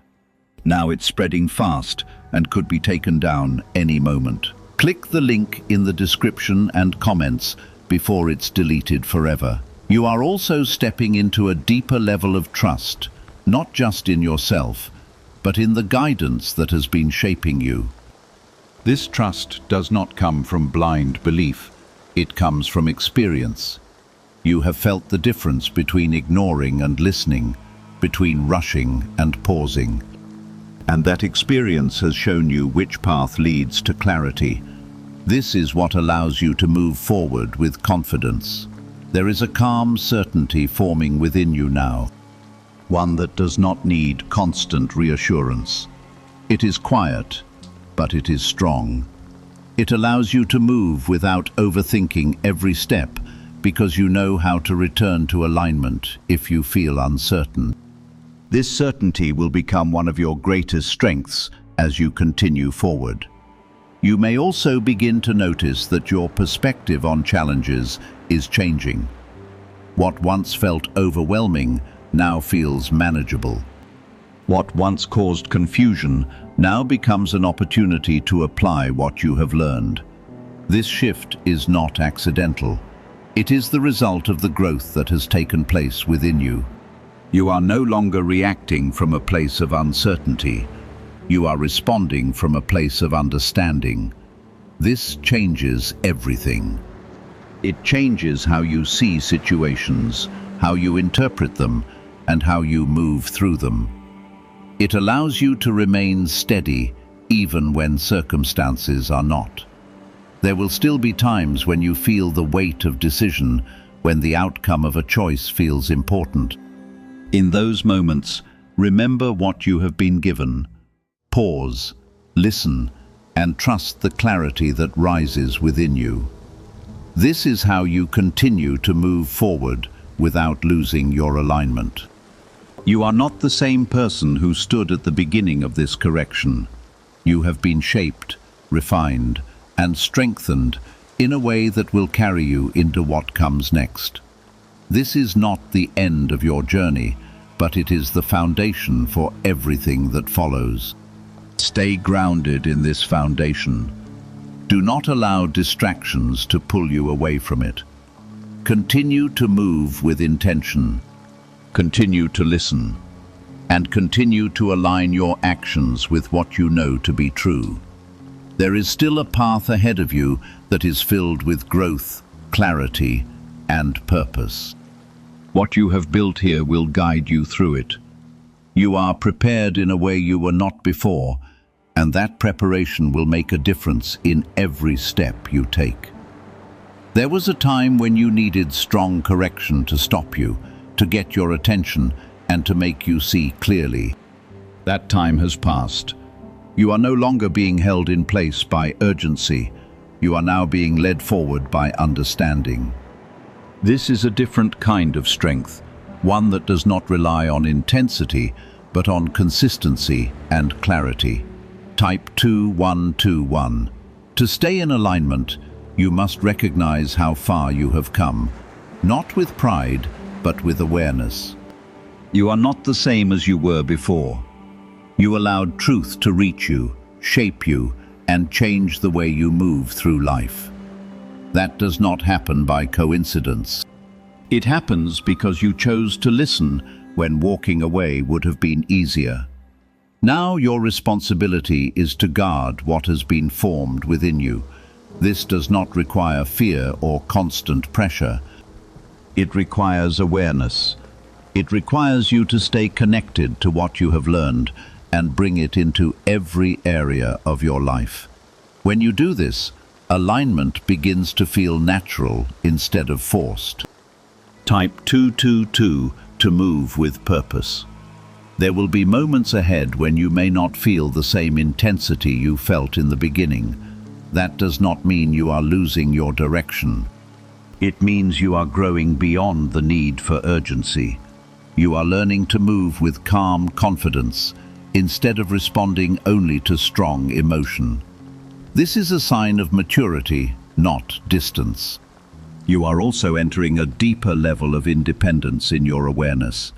Now it's spreading fast and could be taken down any moment. Click the link in the description and comments before it's deleted forever. You are also stepping into a deeper level of trust, not just in yourself, but in the guidance that has been shaping you. This trust does not come from blind belief. It comes from experience. You have felt the difference between ignoring and listening, between rushing and pausing. And that experience has shown you which path leads to clarity. This is what allows you to move forward with confidence. There is a calm certainty forming within you now, one that does not need constant reassurance. It is quiet, but it is strong. It allows you to move without overthinking every step, because you know how to return to alignment if you feel uncertain. This certainty will become one of your greatest strengths as you continue forward. You may also begin to notice that your perspective on challenges is changing. What once felt overwhelming now feels manageable. What once caused confusion now becomes an opportunity to apply what you have learned. This shift is not accidental. It is the result of the growth that has taken place within you. You are no longer reacting from a place of uncertainty. You are responding from a place of understanding. This changes everything. It changes how you see situations, how you interpret them, and how you move through them. It allows you to remain steady even when circumstances are not. There will still be times when you feel the weight of decision, when the outcome of a choice feels important. In those moments, remember what you have been given. Pause, listen, and trust the clarity that rises within you. This is how you continue to move forward without losing your alignment. You are not the same person who stood at the beginning of this correction. You have been shaped, refined, and strengthened in a way that will carry you into what comes next. This is not the end of your journey, but it is the foundation for everything that follows. Stay grounded in this foundation. Do not allow distractions to pull you away from it. Continue to move with intention. Continue to listen. And continue to align your actions with what you know to be true. There is still a path ahead of you that is filled with growth, clarity, and purpose. What you have built here will guide you through it. You are prepared in a way you were not before, and that preparation will make a difference in every step you take. There was a time when you needed strong correction to stop you, to get your attention, and to make you see clearly. That time has passed. You are no longer being held in place by urgency. You are now being led forward by understanding. This is a different kind of strength, one that does not rely on intensity, but on consistency and clarity. Type 2121. To stay in alignment, you must recognize how far you have come, not with pride, but with awareness. You are not the same as you were before. You allowed truth to reach you, shape you, and change the way you move through life. That does not happen by coincidence. It happens because you chose to listen when walking away would have been easier. Now your responsibility is to guard what has been formed within you. This does not require fear or constant pressure. It requires awareness. It requires you to stay connected to what you have learned and bring it into every area of your life. When you do this, alignment begins to feel natural instead of forced. Type 222 to move with purpose. There will be moments ahead when you may not feel the same intensity you felt in the beginning. That does not mean you are losing your direction. It means you are growing beyond the need for urgency. You are learning to move with calm confidence instead of responding only to strong emotion. This is a sign of maturity, not distance. You are also entering a deeper level of independence in your awareness.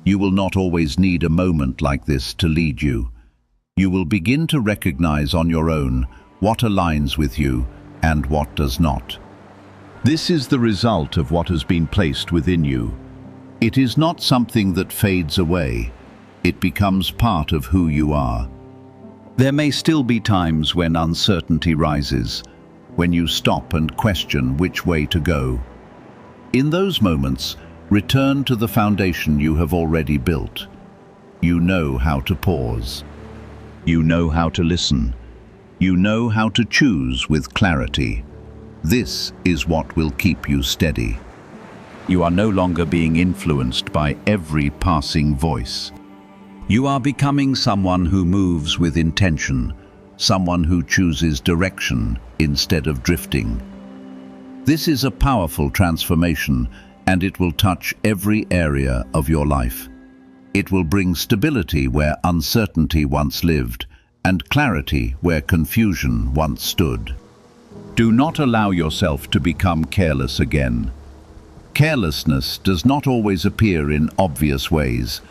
You will not always need a moment like this to lead you. You will begin to recognize on your own what aligns with you and what does not. This is the result of what has been placed within you. It is not something that fades away. It becomes part of who you are. There may still be times when uncertainty rises, when you stop and question which way to go. In those moments, return to the foundation you have already built. You know how to pause. You know how to listen. You know how to choose with clarity. This is what will keep you steady. You are no longer being influenced by every passing voice. You are becoming someone who moves with intention, someone who chooses direction instead of drifting. This is a powerful transformation, and it will touch every area of your life. It will bring stability where uncertainty once lived, and clarity where confusion once stood. Do not allow yourself to become careless again. Carelessness does not always appear in obvious ways.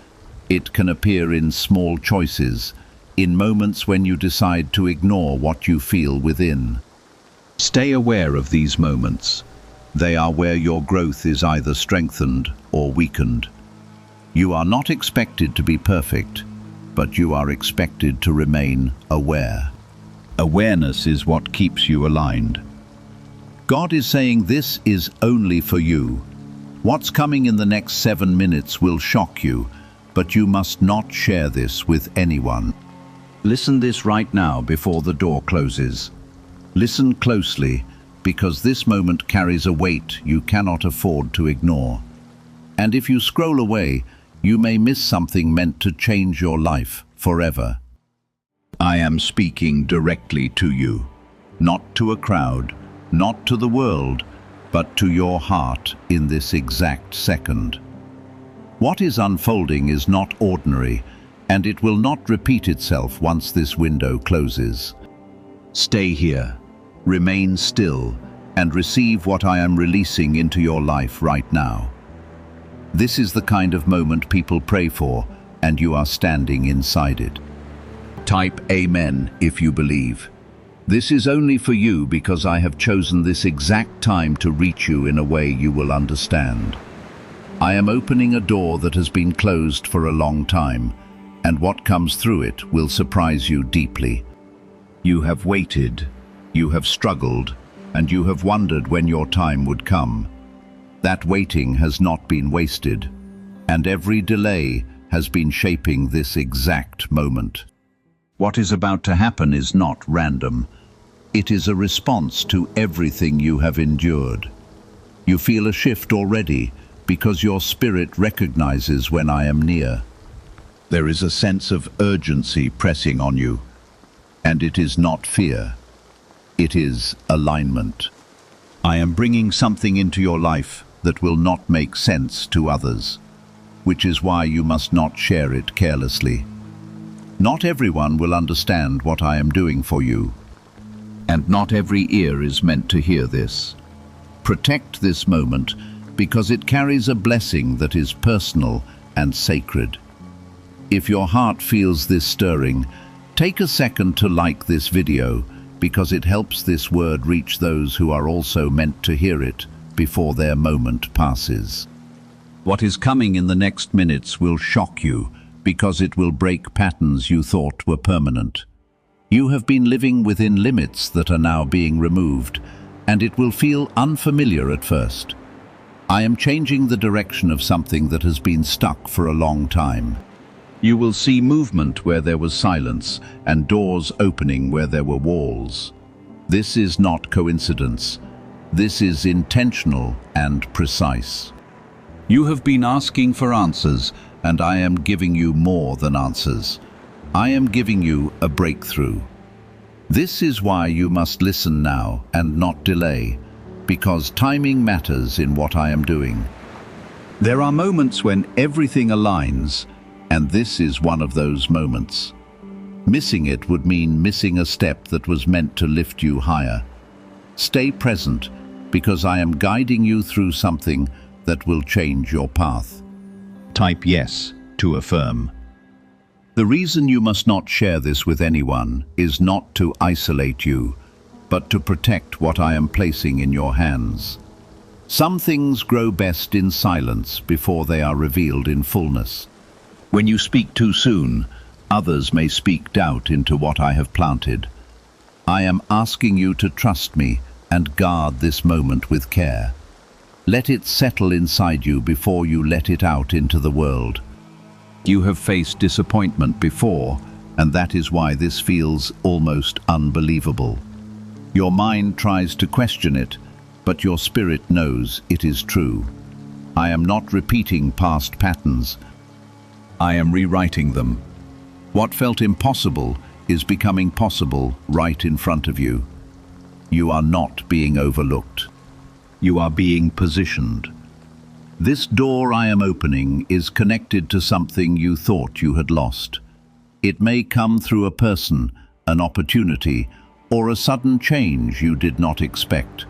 It can appear in small choices, in moments when you decide to ignore what you feel within. Stay aware of these moments. They are where your growth is either strengthened or weakened. You are not expected to be perfect, but you are expected to remain aware. Awareness is what keeps you aligned. God is saying this is only for you. What's coming in the next 7 minutes will shock you, but you must not share this with anyone. Listen this right now before the door closes. Listen closely, because this moment carries a weight you cannot afford to ignore. And if you scroll away, you may miss something meant to change your life forever. I am speaking directly to you, not to a crowd, not to the world, but to your heart in this exact second. What is unfolding is not ordinary, and it will not repeat itself once this window closes. Stay here, remain still, and receive what I am releasing into your life right now. This is the kind of moment people pray for, and you are standing inside it. Type Amen if you believe. This is only for you because I have chosen this exact time to reach you in a way you will understand. I am opening a door that has been closed for a long time, and what comes through it will surprise you deeply. You have waited, you have struggled, and you have wondered when your time would come. That waiting has not been wasted, and every delay has been shaping this exact moment. What is about to happen is not random. It is a response to everything you have endured. You feel a shift already because your spirit recognizes when I am near. There is a sense of urgency pressing on you, and it is not fear. It is alignment. I am bringing something into your life that will not make sense to others, which is why you must not share it carelessly. Not everyone will understand what I am doing for you, and not every ear is meant to hear this. Protect this moment because it carries a blessing that is personal and sacred. If your heart feels this stirring, take a second to like this video because it helps this word reach those who are also meant to hear it before their moment passes. What is coming in the next minutes will shock you because it will break patterns you thought were permanent. You have been living within limits that are now being removed, and it will feel unfamiliar at first. I am changing the direction of something that has been stuck for a long time. You will see movement where there was silence and doors opening where there were walls. This is not coincidence. This is intentional and precise. You have been asking for answers, and I am giving you more than answers. I am giving you a breakthrough. This is why you must listen now and not delay, because timing matters in what I am doing. There are moments when everything aligns, and this is one of those moments. Missing it would mean missing a step that was meant to lift you higher. Stay present, because I am guiding you through something that will change your path. Type yes to affirm. The reason you must not share this with anyone is not to isolate you, but to protect what I am placing in your hands. Some things grow best in silence before they are revealed in fullness. When you speak too soon, others may speak doubt into what I have planted. I am asking you to trust me and guard this moment with care. Let it settle inside you before you let it out into the world. You have faced disappointment before, and that is why this feels almost unbelievable. Your mind tries to question it, but your spirit knows it is true. I am not repeating past patterns. I am rewriting them. What felt impossible is becoming possible right in front of you. You are not being overlooked. You are being positioned. This door I am opening is connected to something you thought you had lost. It may come through a person, an opportunity, or a sudden change you did not expect.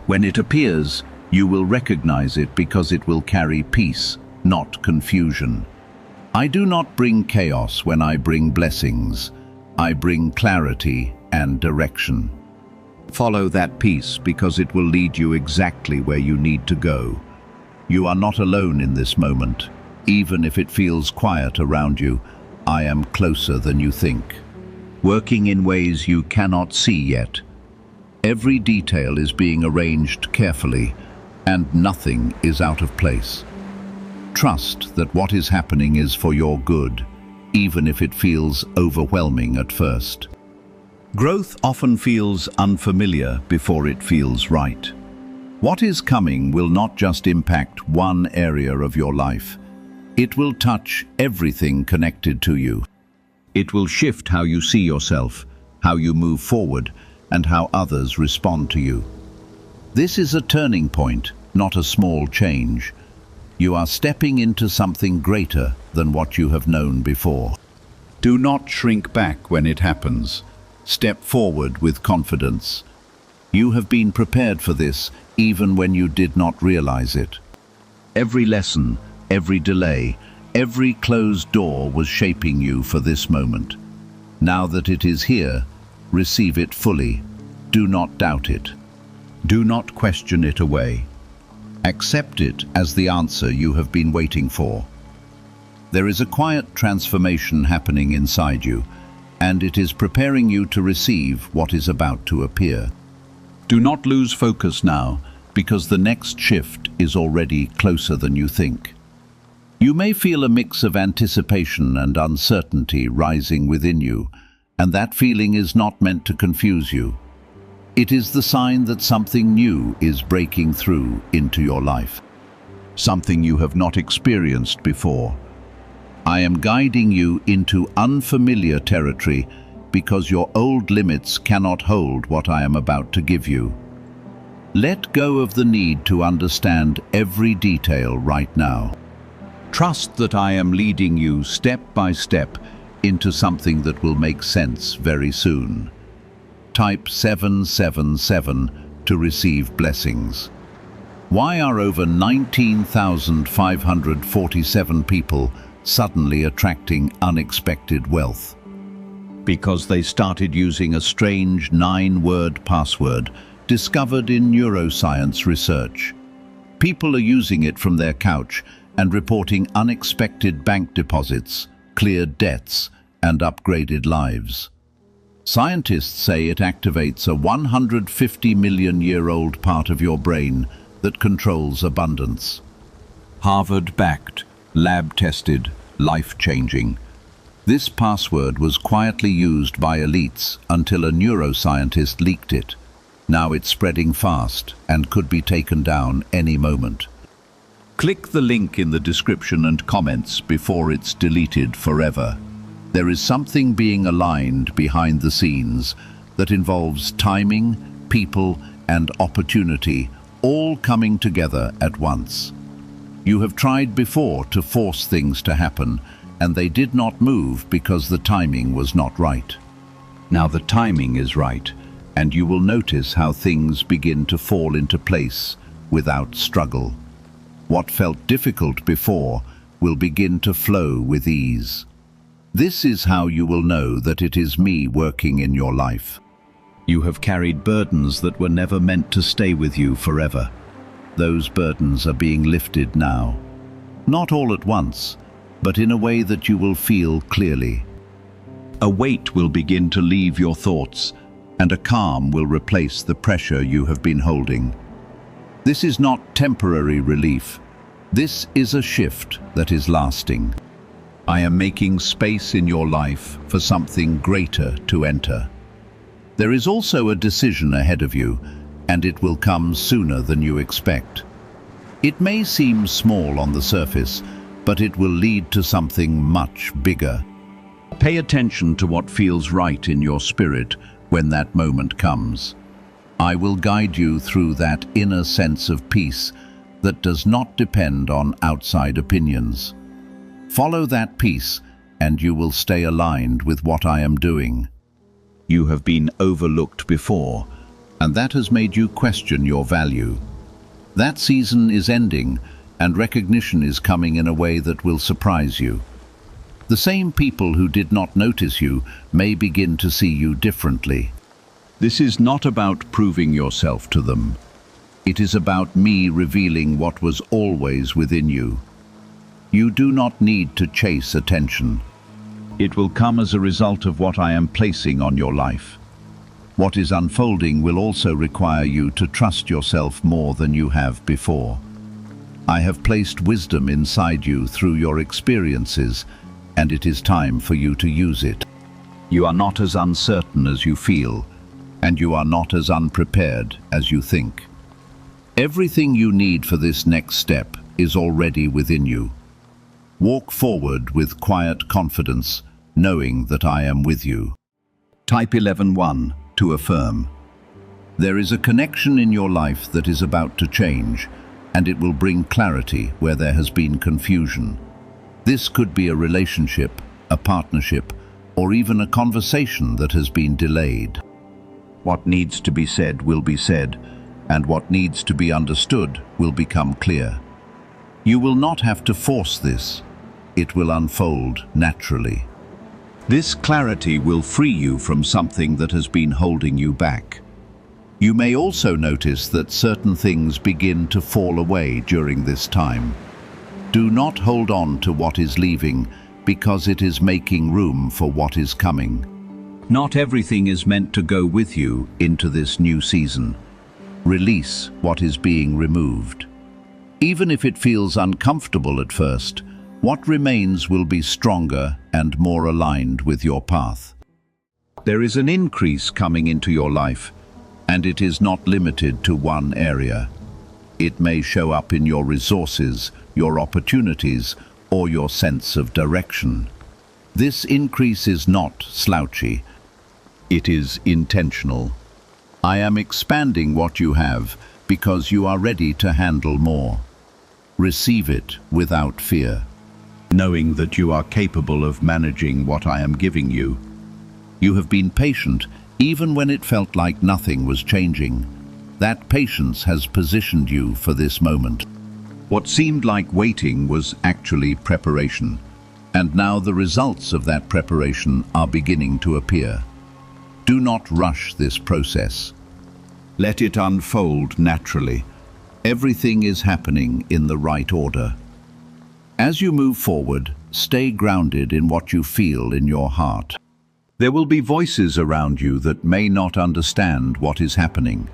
When it appears, you will recognize it because it will carry peace, not confusion. I do not bring chaos when I bring blessings. I bring clarity and direction. Follow that peace because it will lead you exactly where you need to go. You are not alone in this moment. Even if it feels quiet around you, I am closer than you think. Working in ways you cannot see yet. Every detail is being arranged carefully, and nothing is out of place. Trust that what is happening is for your good, even if it feels overwhelming at first. Growth often feels unfamiliar before it feels right. What is coming will not just impact one area of your life. It will touch everything connected to you. It will shift how you see yourself, how you move forward, and how others respond to you. This is a turning point, not a small change. You are stepping into something greater than what you have known before. Do not shrink back when it happens. Step forward with confidence. You have been prepared for this even when you did not realize it. Every lesson, every delay, every closed door was shaping you for this moment. Now that it is here, receive it fully. Do not doubt it. Do not question it away. Accept it as the answer you have been waiting for. There is a quiet transformation happening inside you, and it is preparing you to receive what is about to appear. Do not lose focus now, because the next shift is already closer than you think. You may feel a mix of anticipation and uncertainty rising within you, and that feeling is not meant to confuse you. It is the sign that something new is breaking through into your life, something you have not experienced before. I am guiding you into unfamiliar territory because your old limits cannot hold what I am about to give you. Let go of the need to understand every detail right now. Trust that I am leading you step by step into something that will make sense very soon. Type 777 to receive blessings. Why are over 19,547 people suddenly attracting unexpected wealth? Because they started using a strange 9-word password discovered in neuroscience research. People are using it from their couch and reporting unexpected bank deposits, cleared debts, and upgraded lives. Scientists say it activates a 150-million-year-old part of your brain that controls abundance. Harvard-backed, lab-tested, life-changing. This password was quietly used by elites until a neuroscientist leaked it. Now it's spreading fast and could be taken down any moment. Click the link in the description and comments before it's deleted forever. There is something being aligned behind the scenes that involves timing, people, and opportunity, all coming together at once. You have tried before to force things to happen, and they did not move because the timing was not right. Now the timing is right, and you will notice how things begin to fall into place without struggle. What felt difficult before will begin to flow with ease. This is how you will know that it is me working in your life. You have carried burdens that were never meant to stay with you forever. Those burdens are being lifted now. Not all at once, but in a way that you will feel clearly. A weight will begin to leave your thoughts, and a calm will replace the pressure you have been holding. This is not temporary relief. This is a shift that is lasting. I am making space in your life for something greater to enter. There is also a decision ahead of you, and it will come sooner than you expect. It may seem small on the surface, but it will lead to something much bigger. Pay attention to what feels right in your spirit when that moment comes. I will guide you through that inner sense of peace that does not depend on outside opinions. Follow that peace, and you will stay aligned with what I am doing. You have been overlooked before, and that has made you question your value. That season is ending, and recognition is coming in a way that will surprise you. The same people who did not notice you may begin to see you differently. This is not about proving yourself to them. It is about me revealing what was always within you. You do not need to chase attention. It will come as a result of what I am placing on your life. What is unfolding will also require you to trust yourself more than you have before. I have placed wisdom inside you through your experiences, and it is time for you to use it. You are not as uncertain as you feel, and you are not as unprepared as you think. Everything you need for this next step is already within you. Walk forward with quiet confidence, knowing that I am with you. Type 11.1 to affirm. There is a connection in your life that is about to change, and it will bring clarity where there has been confusion. This could be a relationship, a partnership, or even a conversation that has been delayed. What needs to be said will be said, and what needs to be understood will become clear. You will not have to force this. It will unfold naturally. This clarity will free you from something that has been holding you back. You may also notice that certain things begin to fall away during this time. Do not hold on to what is leaving, because it is making room for what is coming. Not everything is meant to go with you into this new season. Release what is being removed. Even if it feels uncomfortable at first, what remains will be stronger and more aligned with your path. There is an increase coming into your life, and it is not limited to one area. It may show up in your resources, your opportunities, or your sense of direction. This increase is not slouchy. It is intentional. I am expanding what you have because you are ready to handle more. Receive it without fear, knowing that you are capable of managing what I am giving you. You have been patient even when it felt like nothing was changing. That patience has positioned you for this moment. What seemed like waiting was actually preparation, and now the results of that preparation are beginning to appear. Do not rush this process. Let it unfold naturally. Everything is happening in the right order. As you move forward, stay grounded in what you feel in your heart. There will be voices around you that may not understand what is happening.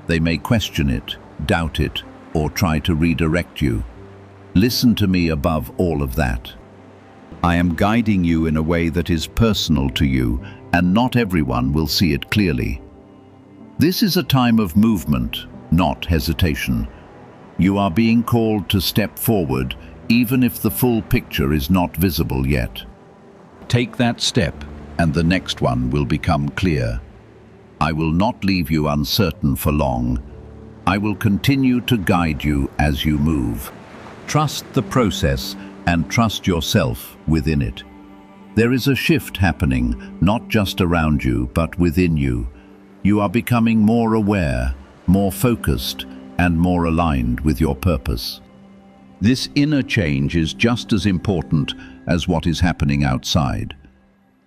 They may question it, doubt it, or try to redirect you. Listen to me above all of that. I am guiding you in a way that is personal to you, and not everyone will see it clearly. This is a time of movement, not hesitation. You are being called to step forward, even if the full picture is not visible yet. Take that step, and the next one will become clear. I will not leave you uncertain for long. I will continue to guide you as you move. Trust the process and trust yourself within it. There is a shift happening, not just around you, but within you. You are becoming more aware, more focused, and more aligned with your purpose. This inner change is just as important as what is happening outside.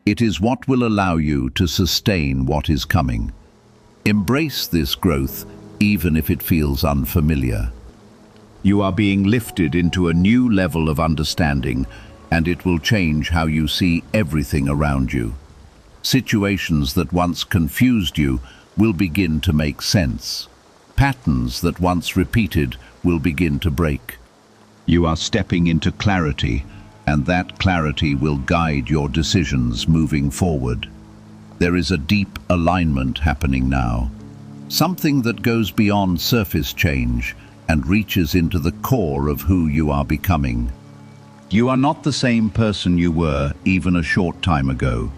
It is what will allow you to sustain what is coming. Embrace this growth, even if it feels unfamiliar. You are being lifted into a new level of understanding, and it will change how you see everything around you. Situations that once confused you will begin to make sense. Patterns that once repeated will begin to break. You are stepping into clarity, and that clarity will guide your decisions moving forward. There is a deep alignment happening now, something that goes beyond surface change and reaches into the core of who you are becoming. You are not the same person you were even a short time ago,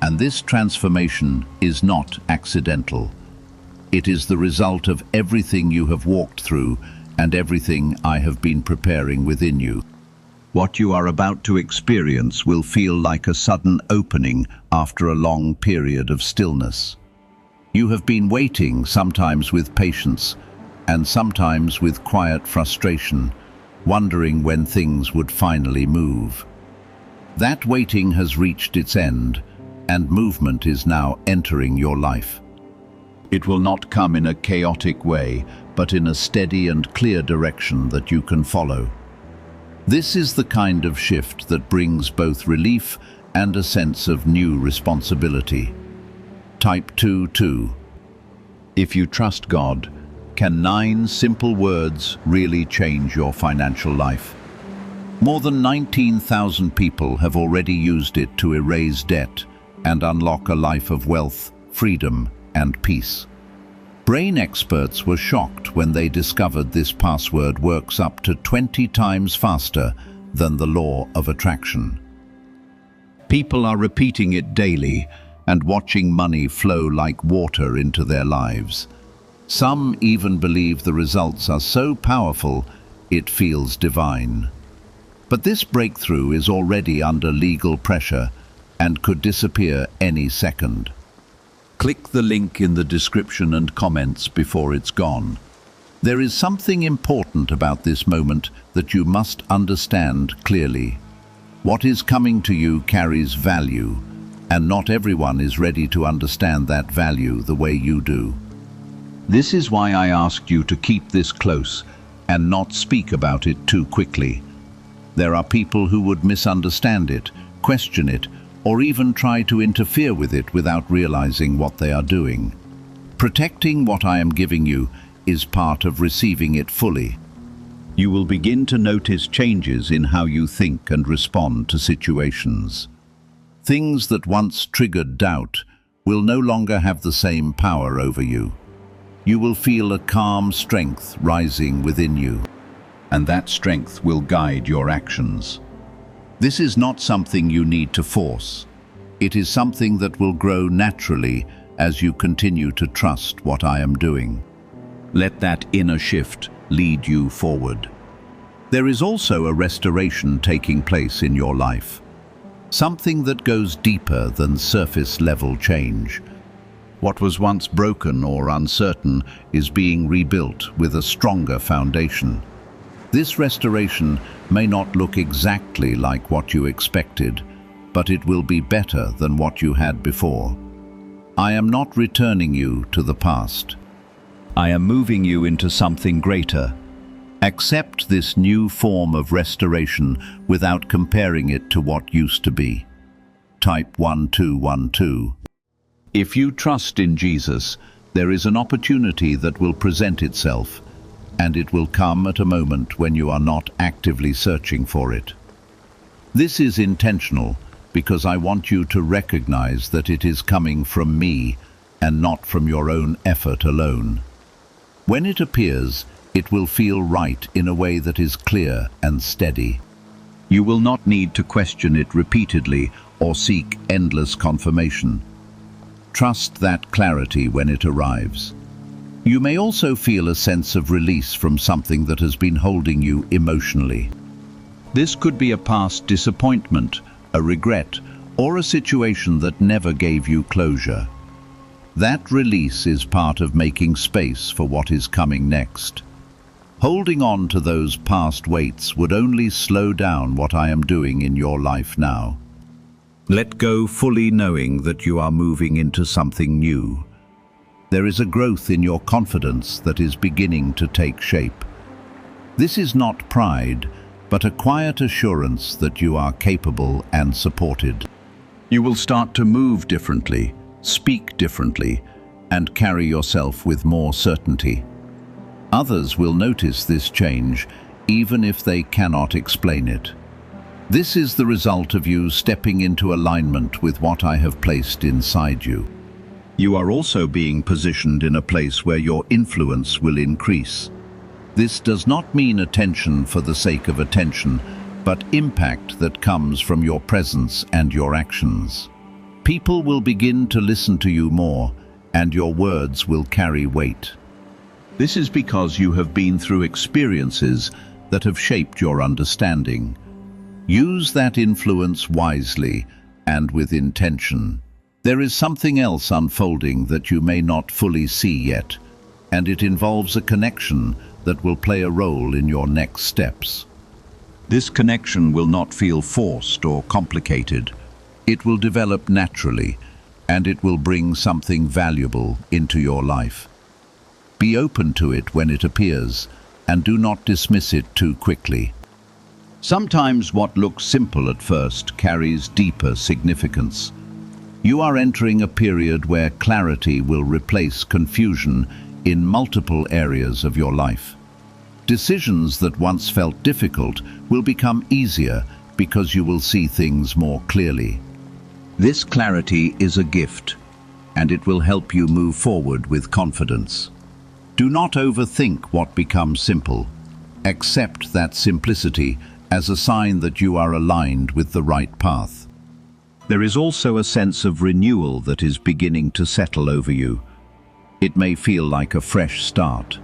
and this transformation is not accidental. It is the result of everything you have walked through and everything I have been preparing within you. What you are about to experience will feel like a sudden opening after a long period of stillness. You have been waiting, sometimes with patience, and sometimes with quiet frustration, wondering when things would finally move. That waiting has reached its end, and movement is now entering your life. It will not come in a chaotic way, but in a steady and clear direction that you can follow. This is the kind of shift that brings both relief and a sense of new responsibility. Type 2.2. If you trust God, can 9 simple words really change your financial life? More than 19,000 people have already used it to erase debt, and unlock a life of wealth, freedom, and peace. Brain experts were shocked when they discovered this password works up to 20 times faster than the law of attraction. People are repeating it daily and watching money flow like water into their lives. Some even believe the results are so powerful it feels divine. But this breakthrough is already under legal pressure and could disappear any second. Click the link in the description and comments before it's gone. There is something important about this moment that you must understand clearly. What is coming to you carries value, and not everyone is ready to understand that value the way you do. This is why I asked you to keep this close and not speak about it too quickly. There are people who would misunderstand it, question it, or even try to interfere with it without realizing what they are doing. Protecting what I am giving you is part of receiving it fully. You will begin to notice changes in how you think and respond to situations. Things that once triggered doubt will no longer have the same power over you. You will feel a calm strength rising within you, and that strength will guide your actions. This is not something you need to force. It is something that will grow naturally as you continue to trust what I am doing. Let that inner shift lead you forward. There is also a restoration taking place in your life. Something that goes deeper than surface-level change. What was once broken or uncertain is being rebuilt with a stronger foundation. This restoration may not look exactly like what you expected, but it will be better than what you had before. I am not returning you to the past. I am moving you into something greater. Accept this new form of restoration without comparing it to what used to be. Type 1212. If you trust in Jesus, there is an opportunity that will present itself, and it will come at a moment when you are not actively searching for it. This is intentional because I want you to recognize that it is coming from me and not from your own effort alone. When it appears, it will feel right in a way that is clear and steady. You will not need to question it repeatedly or seek endless confirmation. Trust that clarity when it arrives. You may also feel a sense of release from something that has been holding you emotionally. This could be a past disappointment, a regret, or a situation that never gave you closure. That release is part of making space for what is coming next. Holding on to those past weights would only slow down what I am doing in your life now. Let go fully knowing that you are moving into something new. There is a growth in your confidence that is beginning to take shape. This is not pride, but a quiet assurance that you are capable and supported. You will start to move differently, speak differently, and carry yourself with more certainty. Others will notice this change, even if they cannot explain it. This is the result of you stepping into alignment with what I have placed inside you. You are also being positioned in a place where your influence will increase. This does not mean attention for the sake of attention, but impact that comes from your presence and your actions. People will begin to listen to you more, and your words will carry weight. This is because you have been through experiences that have shaped your understanding. Use that influence wisely and with intention. There is something else unfolding that you may not fully see yet, and it involves a connection that will play a role in your next steps. This connection will not feel forced or complicated. It will develop naturally, and it will bring something valuable into your life. Be open to it when it appears, and do not dismiss it too quickly. Sometimes what looks simple at first carries deeper significance. You are entering a period where clarity will replace confusion in multiple areas of your life. Decisions that once felt difficult will become easier because you will see things more clearly. This clarity is a gift, and it will help you move forward with confidence. Do not overthink what becomes simple. Accept that simplicity as a sign that you are aligned with the right path. There is also a sense of renewal that is beginning to settle over you. It may feel like a fresh start.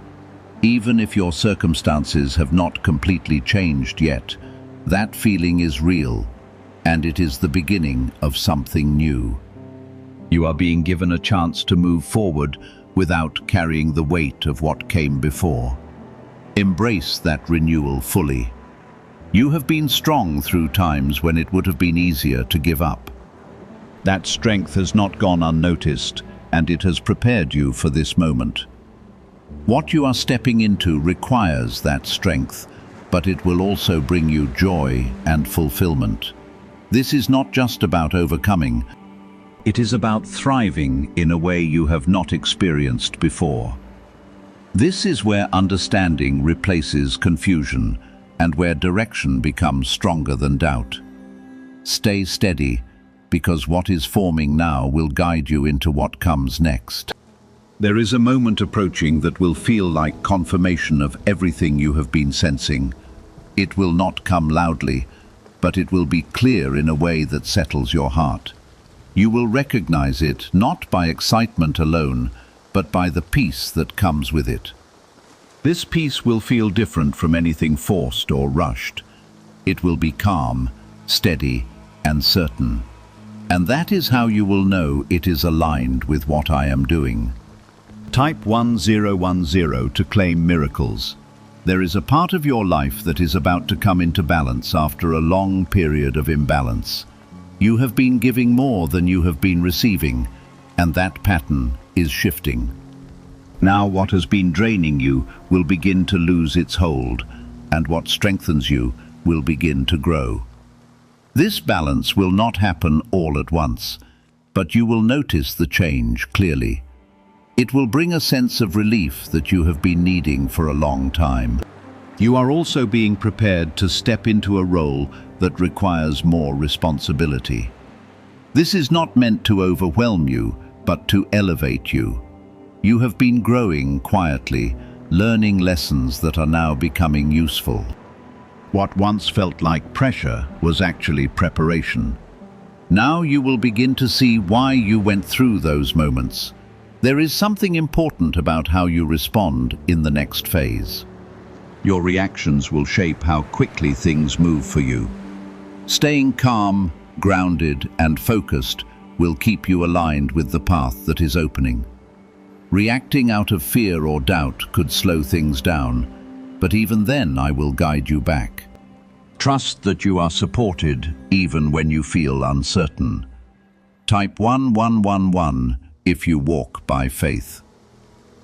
Even if your circumstances have not completely changed yet, that feeling is real, and it is the beginning of something new. You are being given a chance to move forward without carrying the weight of what came before. Embrace that renewal fully. You have been strong through times when it would have been easier to give up. That strength has not gone unnoticed, and it has prepared you for this moment. What you are stepping into requires that strength, but it will also bring you joy and fulfillment. This is not just about overcoming. It is about thriving in a way you have not experienced before. This is where understanding replaces confusion and where direction becomes stronger than doubt. Stay steady, because what is forming now will guide you into what comes next. There is a moment approaching that will feel like confirmation of everything you have been sensing. It will not come loudly, but it will be clear in a way that settles your heart. You will recognize it not by excitement alone, but by the peace that comes with it. This peace will feel different from anything forced or rushed. It will be calm, steady, and certain. And that is how you will know it is aligned with what I am doing. Type 1010 to claim miracles. There is a part of your life that is about to come into balance after a long period of imbalance. You have been giving more than you have been receiving, and that pattern is shifting. Now what has been draining you will begin to lose its hold, and what strengthens you will begin to grow. This balance will not happen all at once, but you will notice the change clearly. It will bring a sense of relief that you have been needing for a long time. You are also being prepared to step into a role that requires more responsibility. This is not meant to overwhelm you, but to elevate you. You have been growing quietly, learning lessons that are now becoming useful. What once felt like pressure was actually preparation. Now you will begin to see why you went through those moments. There is something important about how you respond in the next phase. Your reactions will shape how quickly things move for you. Staying calm, grounded, and focused will keep you aligned with the path that is opening. Reacting out of fear or doubt could slow things down, but even then I will guide you back. Trust that you are supported even when you feel uncertain. Type 1111 if you walk by faith.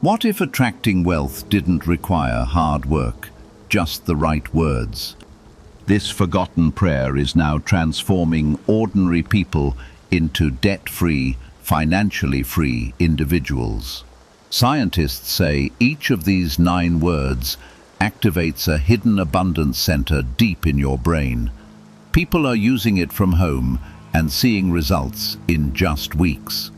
What if attracting wealth didn't require hard work, just the right words? This forgotten prayer is now transforming ordinary people into debt-free, financially free individuals. Scientists say each of these 9 words activates a hidden abundance center deep in your brain. People are using it from home and seeing results in just weeks.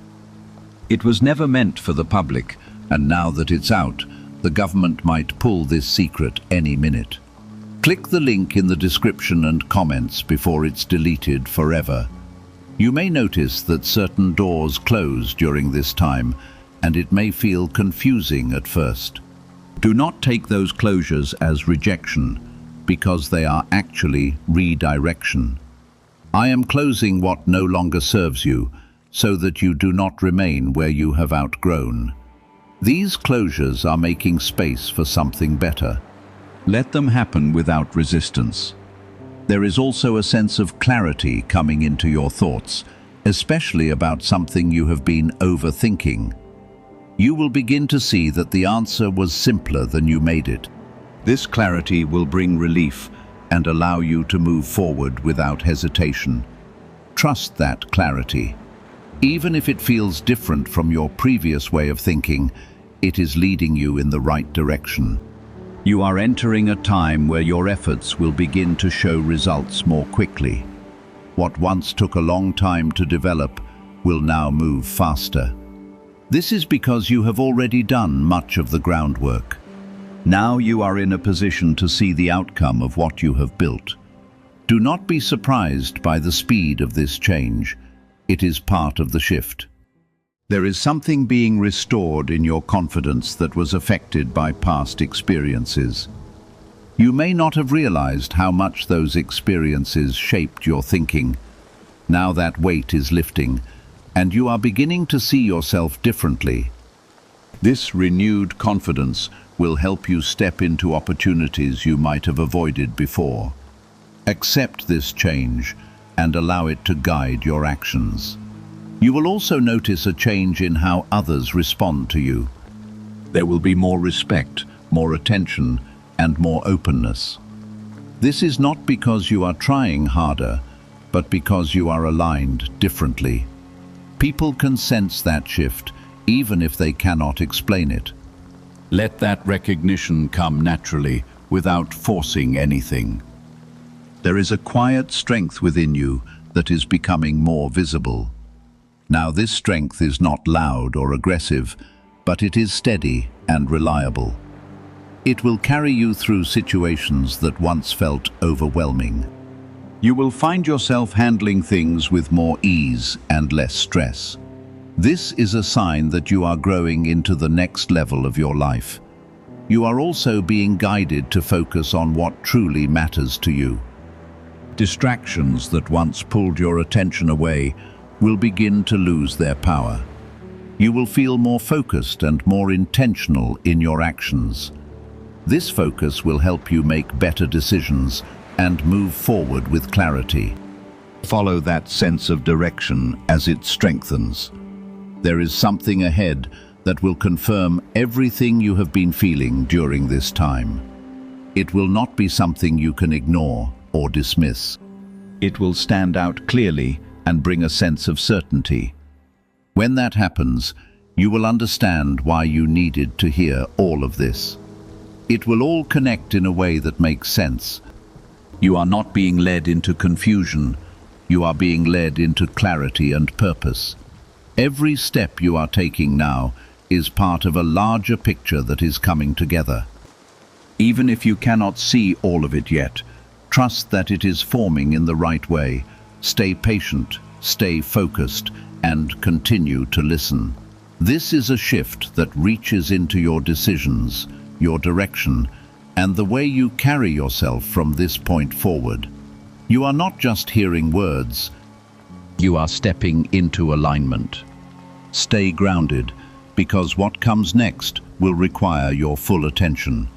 It was never meant for the public, and now that it's out, the government might pull this secret any minute. Click the link in the description and comments before it's deleted forever. You may notice that certain doors close during this time, and it may feel confusing at first. Do not take those closures as rejection, because they are actually redirection. I am closing what no longer serves you, so that you do not remain where you have outgrown. These closures are making space for something better. Let them happen without resistance. There is also a sense of clarity coming into your thoughts, especially about something you have been overthinking. You will begin to see that the answer was simpler than you made it. This clarity will bring relief and allow you to move forward without hesitation. Trust that clarity. Even if it feels different from your previous way of thinking, it is leading you in the right direction. You are entering a time where your efforts will begin to show results more quickly. What once took a long time to develop will now move faster. This is because you have already done much of the groundwork. Now you are in a position to see the outcome of what you have built. Do not be surprised by the speed of this change. It is part of the shift. There is something being restored in your confidence that was affected by past experiences. You may not have realized how much those experiences shaped your thinking. Now that weight is lifting, and you are beginning to see yourself differently. This renewed confidence will help you step into opportunities you might have avoided before. Accept this change and allow it to guide your actions. You will also notice a change in how others respond to you. There will be more respect, more attention, and more openness. This is not because you are trying harder, but because you are aligned differently. People can sense that shift, even if they cannot explain it. Let that recognition come naturally, without forcing anything. There is a quiet strength within you that is becoming more visible. Now this strength is not loud or aggressive, but it is steady and reliable. It will carry you through situations that once felt overwhelming. You will find yourself handling things with more ease and less stress. This is a sign that you are growing into the next level of your life. You are also being guided to focus on what truly matters to you. Distractions that once pulled your attention away will begin to lose their power. You will feel more focused and more intentional in your actions. This focus will help you make better decisions and move forward with clarity. Follow that sense of direction as it strengthens. There is something ahead that will confirm everything you have been feeling during this time. It will not be something you can ignore or dismiss. It will stand out clearly and bring a sense of certainty. When that happens, you will understand why you needed to hear all of this. It will all connect in a way that makes sense. You are not being led into confusion. You are being led into clarity and purpose. Every step you are taking now is part of a larger picture that is coming together. Even if you cannot see all of it yet, trust that it is forming in the right way. Stay patient, stay focused, and continue to listen. This is a shift that reaches into your decisions, your direction, and the way you carry yourself from this point forward. You are not just hearing words, you are stepping into alignment. Stay grounded, because what comes next will require your full attention.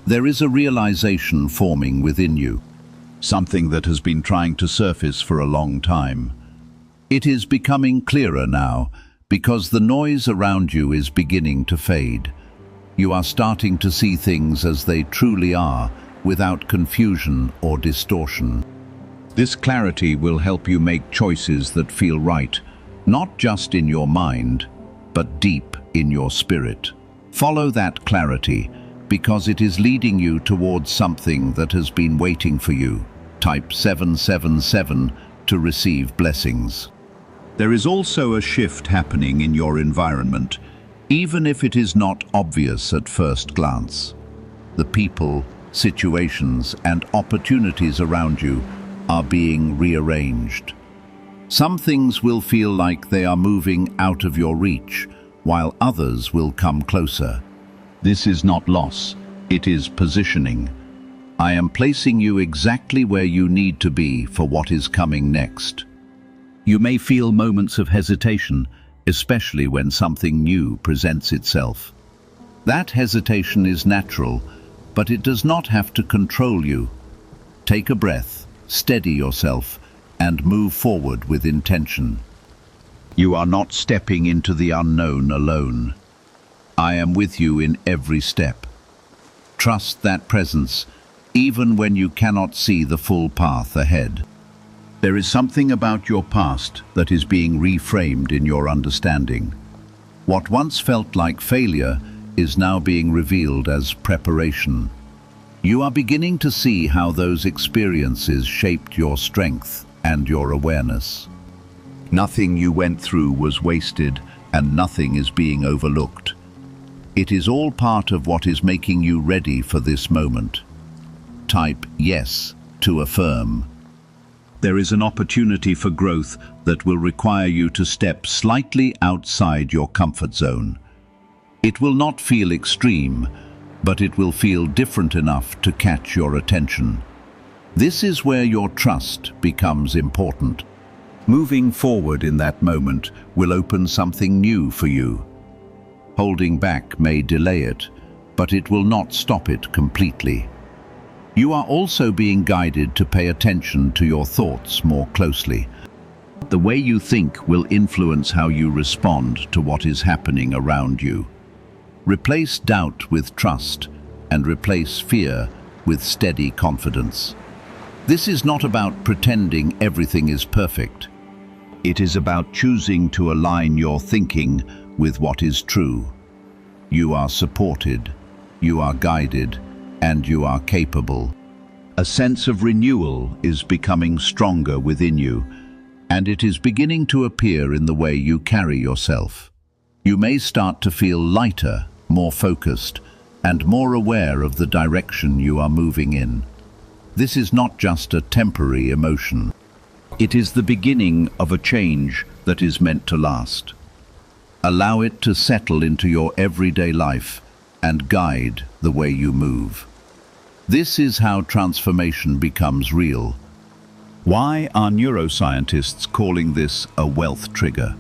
There is a realization forming within you, something that has been trying to surface for a long time. It is becoming clearer now, because the noise around you is beginning to fade. You are starting to see things as they truly are, without confusion or distortion. This clarity will help you make choices that feel right, not just in your mind, but deep in your spirit. Follow that clarity, because it is leading you towards something that has been waiting for you. Type 777 to receive blessings. There is also a shift happening in your environment, even if it is not obvious at first glance. The people, situations, and opportunities around you are being rearranged. Some things will feel like they are moving out of your reach, while others will come closer. This is not loss, it is positioning. I am placing you exactly where you need to be for what is coming next. You may feel moments of hesitation, especially when something new presents itself. That hesitation is natural, but it does not have to control you. Take a breath, steady yourself, and move forward with intention. You are not stepping into the unknown alone. I am with you in every step. Trust that presence, even when you cannot see the full path ahead. There is something about your past that is being reframed in your understanding. What once felt like failure is now being revealed as preparation. You are beginning to see how those experiences shaped your strength, and your awareness. Nothing you went through was wasted, and nothing is being overlooked. It is all part of what is making you ready for this moment. Type yes to affirm. There is an opportunity for growth that will require you to step slightly outside your comfort zone. It will not feel extreme, but it will feel different enough to catch your attention. This is where your trust becomes important. Moving forward in that moment will open something new for you. Holding back may delay it, but it will not stop it completely. You are also being guided to pay attention to your thoughts more closely. The way you think will influence how you respond to what is happening around you. Replace doubt with trust, and replace fear with steady confidence. This is not about pretending everything is perfect. It is about choosing to align your thinking with what is true. You are supported, you are guided, and you are capable. A sense of renewal is becoming stronger within you, and it is beginning to appear in the way you carry yourself. You may start to feel lighter, more focused, and more aware of the direction you are moving in. This is not just a temporary emotion. It is the beginning of a change that is meant to last. Allow it to settle into your everyday life and guide the way you move. This is how transformation becomes real. Why are neuroscientists calling this a wealth trigger?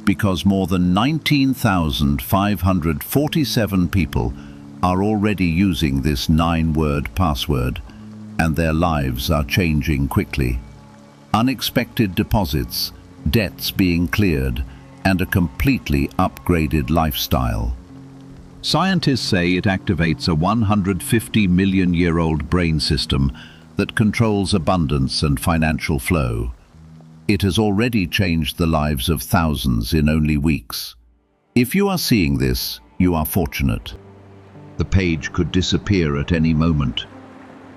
Because more than 19,547 people are already using this 9-word password, and their lives are changing quickly. Unexpected deposits, debts being cleared, and a completely upgraded lifestyle. Scientists say it activates a 150-million-year-old brain system that controls abundance and financial flow. It has already changed the lives of thousands in only weeks. If you are seeing this, you are fortunate. The page could disappear at any moment.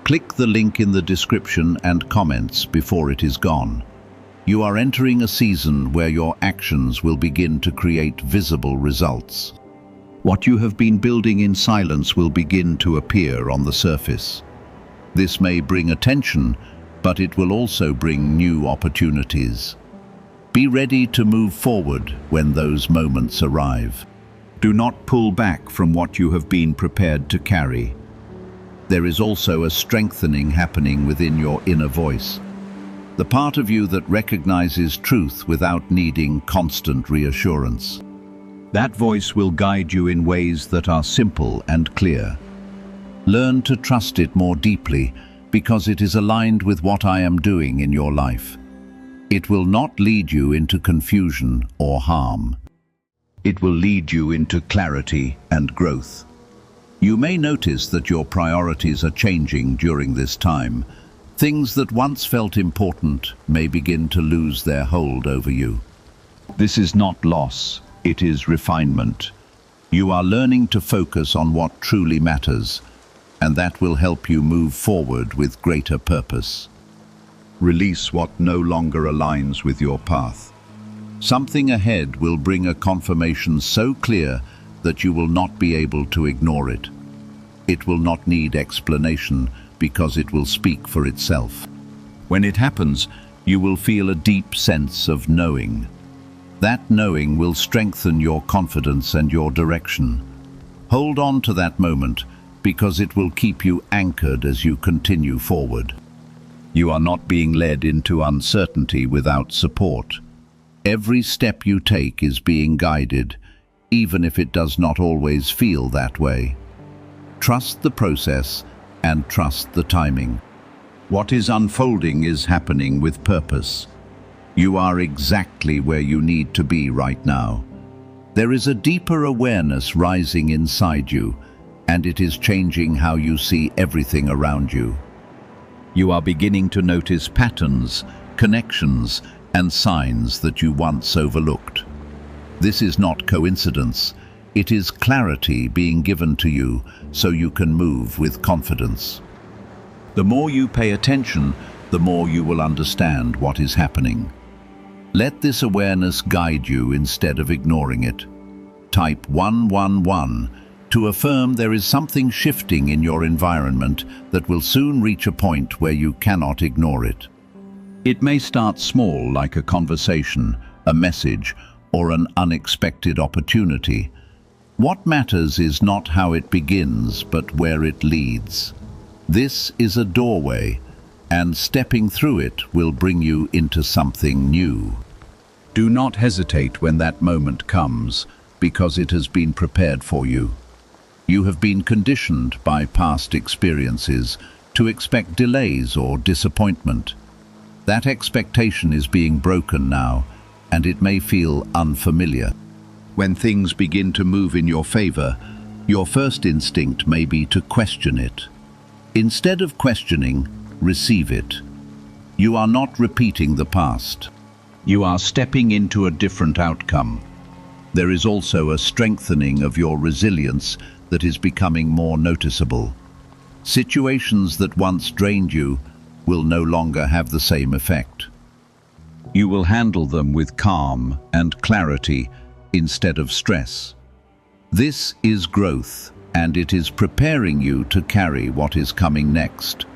Click the link in the description and comments before it is gone. You are entering a season where your actions will begin to create visible results. What you have been building in silence will begin to appear on the surface. This may bring attention, but it will also bring new opportunities. Be ready to move forward when those moments arrive. Do not pull back from what you have been prepared to carry. There is also a strengthening happening within your inner voice. The part of you that recognizes truth without needing constant reassurance. That voice will guide you in ways that are simple and clear. Learn to trust it more deeply because it is aligned with what I am doing in your life. It will not lead you into confusion or harm. It will lead you into clarity and growth. You may notice that your priorities are changing during this time. Things that once felt important may begin to lose their hold over you. This is not loss, it is refinement. You are learning to focus on what truly matters, and that will help you move forward with greater purpose. Release what no longer aligns with your path. Something ahead will bring a confirmation so clear that you will not be able to ignore it. It will not need explanation because it will speak for itself. When it happens, you will feel a deep sense of knowing. That knowing will strengthen your confidence and your direction. Hold on to that moment because it will keep you anchored as you continue forward. You are not being led into uncertainty without support. Every step you take is being guided, even if it does not always feel that way. Trust the process and trust the timing. What is unfolding is happening with purpose. You are exactly where you need to be right now. There is a deeper awareness rising inside you, and it is changing how you see everything around you. You are beginning to notice patterns, connections, and signs that you once overlooked. This is not coincidence. It is clarity being given to you so you can move with confidence. The more you pay attention, the more you will understand what is happening. Let this awareness guide you instead of ignoring it. Type 111 to affirm there is something shifting in your environment that will soon reach a point where you cannot ignore it. It may start small, like a conversation, a message, or an unexpected opportunity. What matters is not how it begins, but where it leads. This is a doorway, and stepping through it will bring you into something new. Do not hesitate when that moment comes, because it has been prepared for you. You have been conditioned by past experiences to expect delays or disappointment. That expectation is being broken now, and it may feel unfamiliar. When things begin to move in your favor, your first instinct may be to question it. Instead of questioning, receive it. You are not repeating the past. You are stepping into a different outcome. There is also a strengthening of your resilience that is becoming more noticeable. Situations that once drained you will no longer have the same effect. You will handle them with calm and clarity instead of stress. This is growth, and it is preparing you to carry what is coming next.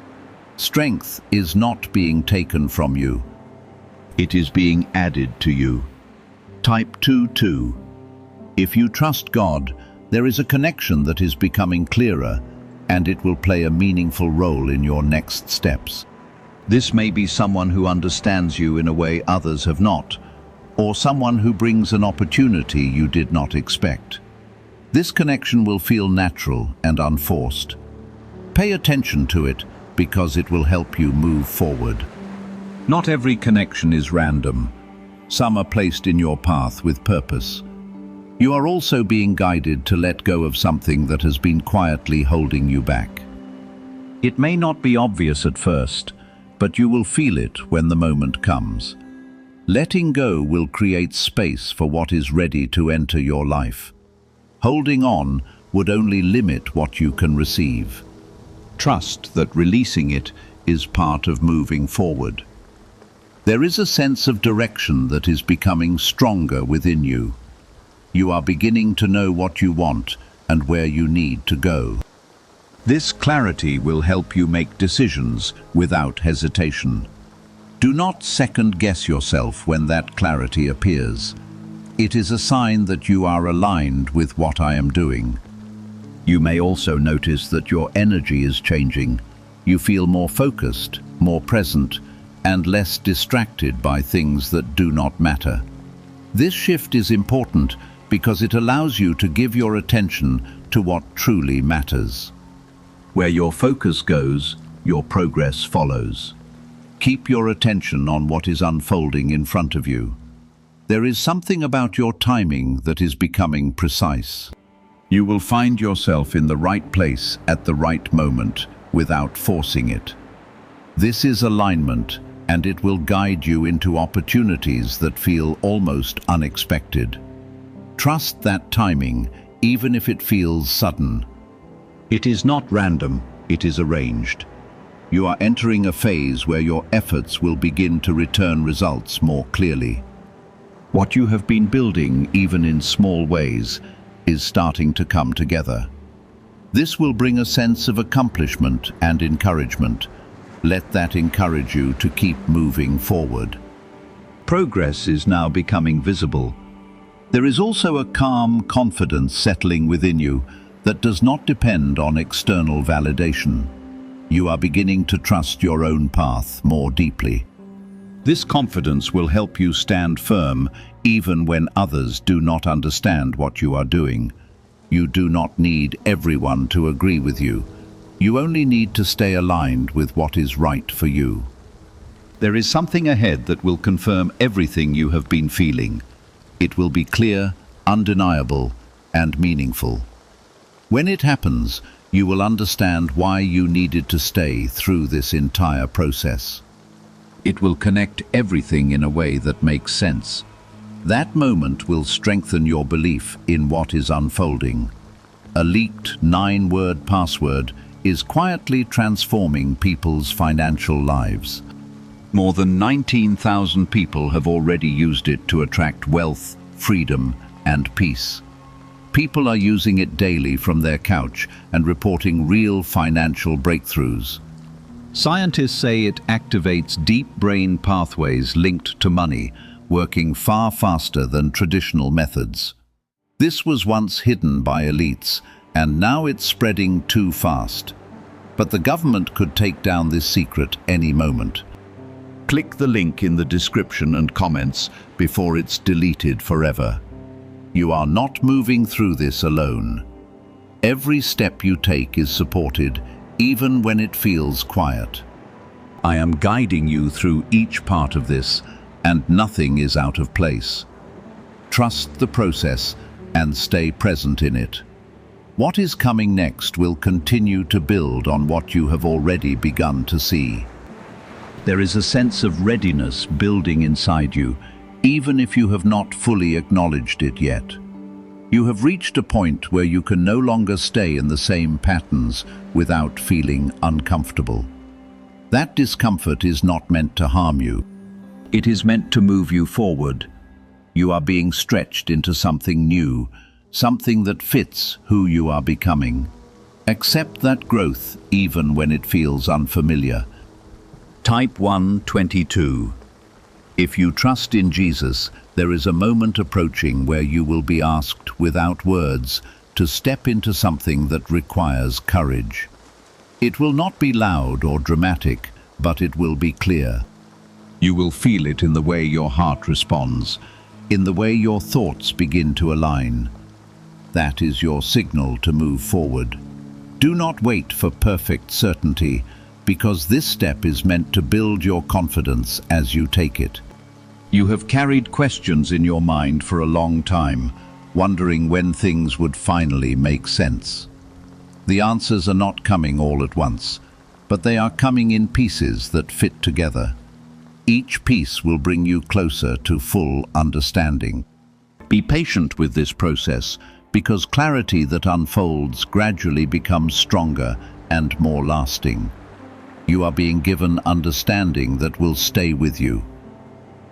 Strength is not being taken from you. It is being added to you. Type 22. If you trust God, there is a connection that is becoming clearer, and it will play a meaningful role in your next steps. This may be someone who understands you in a way others have not, or someone who brings an opportunity you did not expect. This connection will feel natural and unforced. Pay attention to it because it will help you move forward. Not every connection is random. Some are placed in your path with purpose. You are also being guided to let go of something that has been quietly holding you back. It may not be obvious at first, but you will feel it when the moment comes. Letting go will create space for what is ready to enter your life. Holding on would only limit what you can receive. Trust that releasing it is part of moving forward. There is a sense of direction that is becoming stronger within you. You are beginning to know what you want and where you need to go. This clarity will help you make decisions without hesitation. Do not second-guess yourself when that clarity appears. It is a sign that you are aligned with what I am doing. You may also notice that your energy is changing. You feel more focused, more present, and less distracted by things that do not matter. This shift is important because it allows you to give your attention to what truly matters. Where your focus goes, your progress follows. Keep your attention on what is unfolding in front of you. There is something about your timing that is becoming precise. You will find yourself in the right place at the right moment without forcing it. This is alignment, and it will guide you into opportunities that feel almost unexpected. Trust that timing, even if it feels sudden. It is not random, it is arranged. You are entering a phase where your efforts will begin to return results more clearly. What you have been building, even in small ways, is starting to come together. This will bring a sense of accomplishment and encouragement. Let that encourage you to keep moving forward. Progress is now becoming visible. There is also a calm confidence settling within you that does not depend on external validation. You are beginning to trust your own path more deeply. This confidence will help you stand firm even when others do not understand what you are doing. You do not need everyone to agree with you. You only need to stay aligned with what is right for you. There is something ahead that will confirm everything you have been feeling. It will be clear, undeniable, and meaningful. When it happens, you will understand why you needed to stay through this entire process. It will connect everything in a way that makes sense. That moment will strengthen your belief in what is unfolding. A leaked 9-word password is quietly transforming people's financial lives. More than 19,000 people have already used it to attract wealth, freedom, and peace. People are using it daily from their couch and reporting real financial breakthroughs. Scientists say it activates deep brain pathways linked to money, working far faster than traditional methods. This was once hidden by elites, and now it's spreading too fast. But the government could take down this secret any moment. Click the link in the description and comments before it's deleted forever. You are not moving through this alone. Every step you take is supported, even when it feels quiet. I am guiding you through each part of this, and nothing is out of place. Trust the process and stay present in it. What is coming next will continue to build on what you have already begun to see. There is a sense of readiness building inside you, even if you have not fully acknowledged it yet. You have reached a point where you can no longer stay in the same patterns without feeling uncomfortable. That discomfort is not meant to harm you. It is meant to move you forward. You are being stretched into something new, something that fits who you are becoming. Accept that growth even when it feels unfamiliar. Type 122. If you trust in Jesus, there is a moment approaching where you will be asked, without words, to step into something that requires courage. It will not be loud or dramatic, but it will be clear. You will feel it in the way your heart responds, in the way your thoughts begin to align. That is your signal to move forward. Do not wait for perfect certainty, because this step is meant to build your confidence as you take it. You have carried questions in your mind for a long time, wondering when things would finally make sense. The answers are not coming all at once, but they are coming in pieces that fit together. Each piece will bring you closer to full understanding. Be patient with this process, because clarity that unfolds gradually becomes stronger and more lasting. You are being given understanding that will stay with you.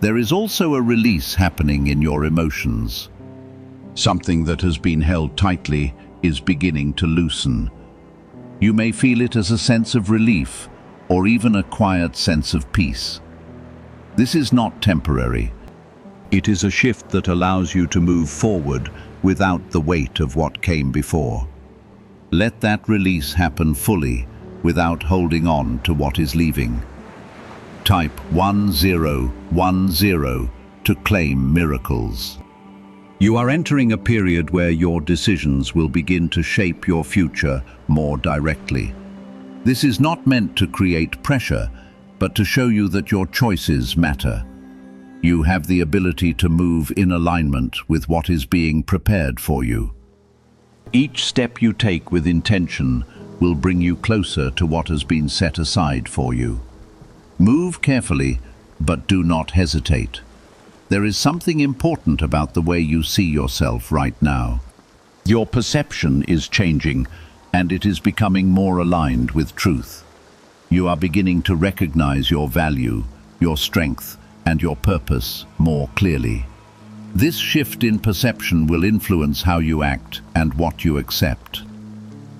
There is also a release happening in your emotions. Something that has been held tightly is beginning to loosen. You may feel it as a sense of relief, or even a quiet sense of peace. This is not temporary. It is a shift that allows you to move forward without the weight of what came before. Let that release happen fully, without holding on to what is leaving. Type 1010 to claim miracles. You are entering a period where your decisions will begin to shape your future more directly. This is not meant to create pressure, but to show you that your choices matter. You have the ability to move in alignment with what is being prepared for you. Each step you take with intention will bring you closer to what has been set aside for you. Move carefully, but do not hesitate. There is something important about the way you see yourself right now. Your perception is changing, and it is becoming more aligned with truth. You are beginning to recognize your value, your strength, and your purpose more clearly. This shift in perception will influence how you act and what you accept.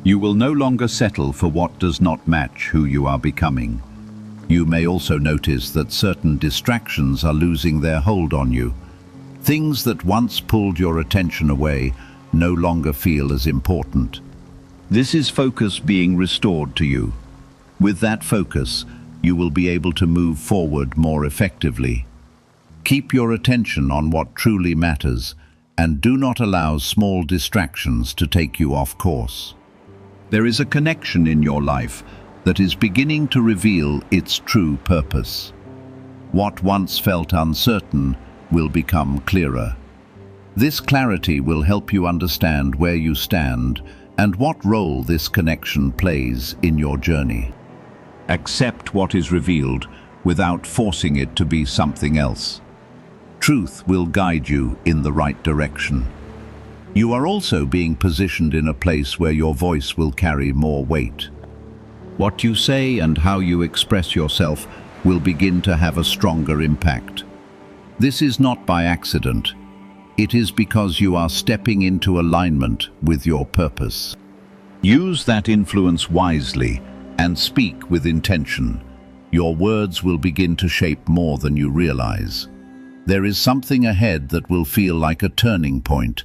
You will no longer settle for what does not match who you are becoming. You may also notice that certain distractions are losing their hold on you. Things that once pulled your attention away no longer feel as important. This is focus being restored to you. With that focus, you will be able to move forward more effectively. Keep your attention on what truly matters, and do not allow small distractions to take you off course. There is a connection in your life that is beginning to reveal its true purpose. What once felt uncertain will become clearer. This clarity will help you understand where you stand and what role this connection plays in your journey. Accept what is revealed without forcing it to be something else. Truth will guide you in the right direction. You are also being positioned in a place where your voice will carry more weight. What you say and how you express yourself will begin to have a stronger impact. This is not by accident. It is because you are stepping into alignment with your purpose. Use that influence wisely and speak with intention. Your words will begin to shape more than you realize. There is something ahead that will feel like a turning point,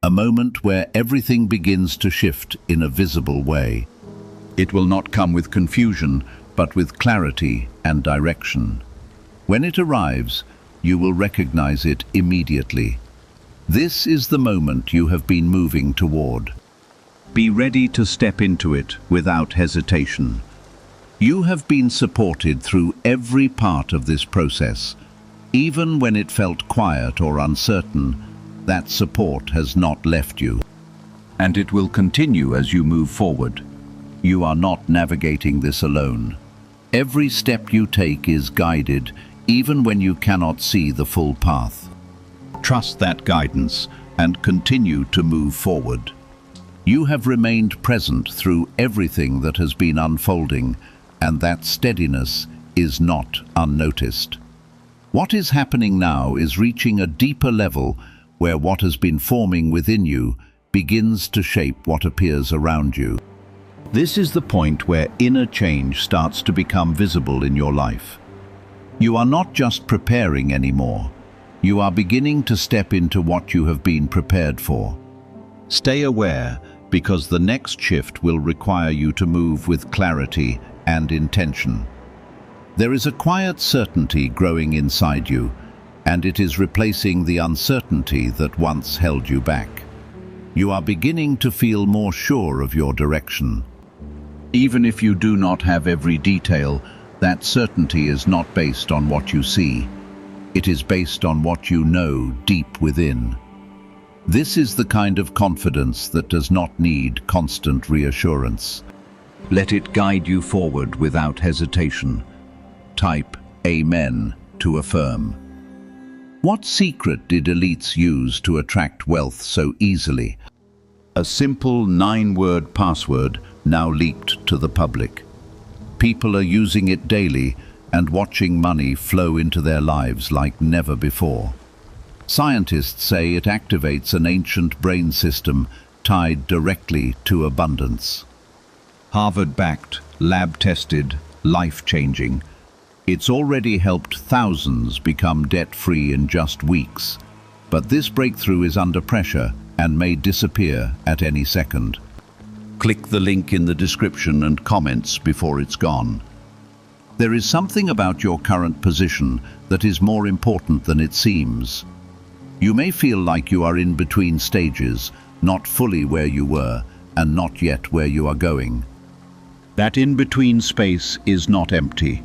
a moment where everything begins to shift in a visible way. It will not come with confusion, but with clarity and direction. When it arrives, you will recognize it immediately. This is the moment you have been moving toward. Be ready to step into it without hesitation. You have been supported through every part of this process. Even when it felt quiet or uncertain, that support has not left you. And it will continue as you move forward. You are not navigating this alone. Every step you take is guided, even when you cannot see the full path. Trust that guidance and continue to move forward. You have remained present through everything that has been unfolding, and that steadiness is not unnoticed. What is happening now is reaching a deeper level where what has been forming within you begins to shape what appears around you. This is the point where inner change starts to become visible in your life. You are not just preparing anymore. You are beginning to step into what you have been prepared for. Stay aware, because the next shift will require you to move with clarity and intention. There is a quiet certainty growing inside you, and it is replacing the uncertainty that once held you back. You are beginning to feel more sure of your direction. Even if you do not have every detail, that certainty is not based on what you see. It is based on what you know deep within. This is the kind of confidence that does not need constant reassurance. Let it guide you forward without hesitation. Type Amen to affirm. What secret did elites use to attract wealth so easily? A simple 9-word password now leaked to the public. People are using it daily and watching money flow into their lives like never before. Scientists say it activates an ancient brain system tied directly to abundance. Harvard-backed, lab-tested, life-changing. It's already helped thousands become debt-free in just weeks. But this breakthrough is under pressure and may disappear at any second. Click the link in the description and comments before it's gone. There is something about your current position that is more important than it seems. You may feel like you are in between stages, not fully where you were, and not yet where you are going. That in-between space is not empty.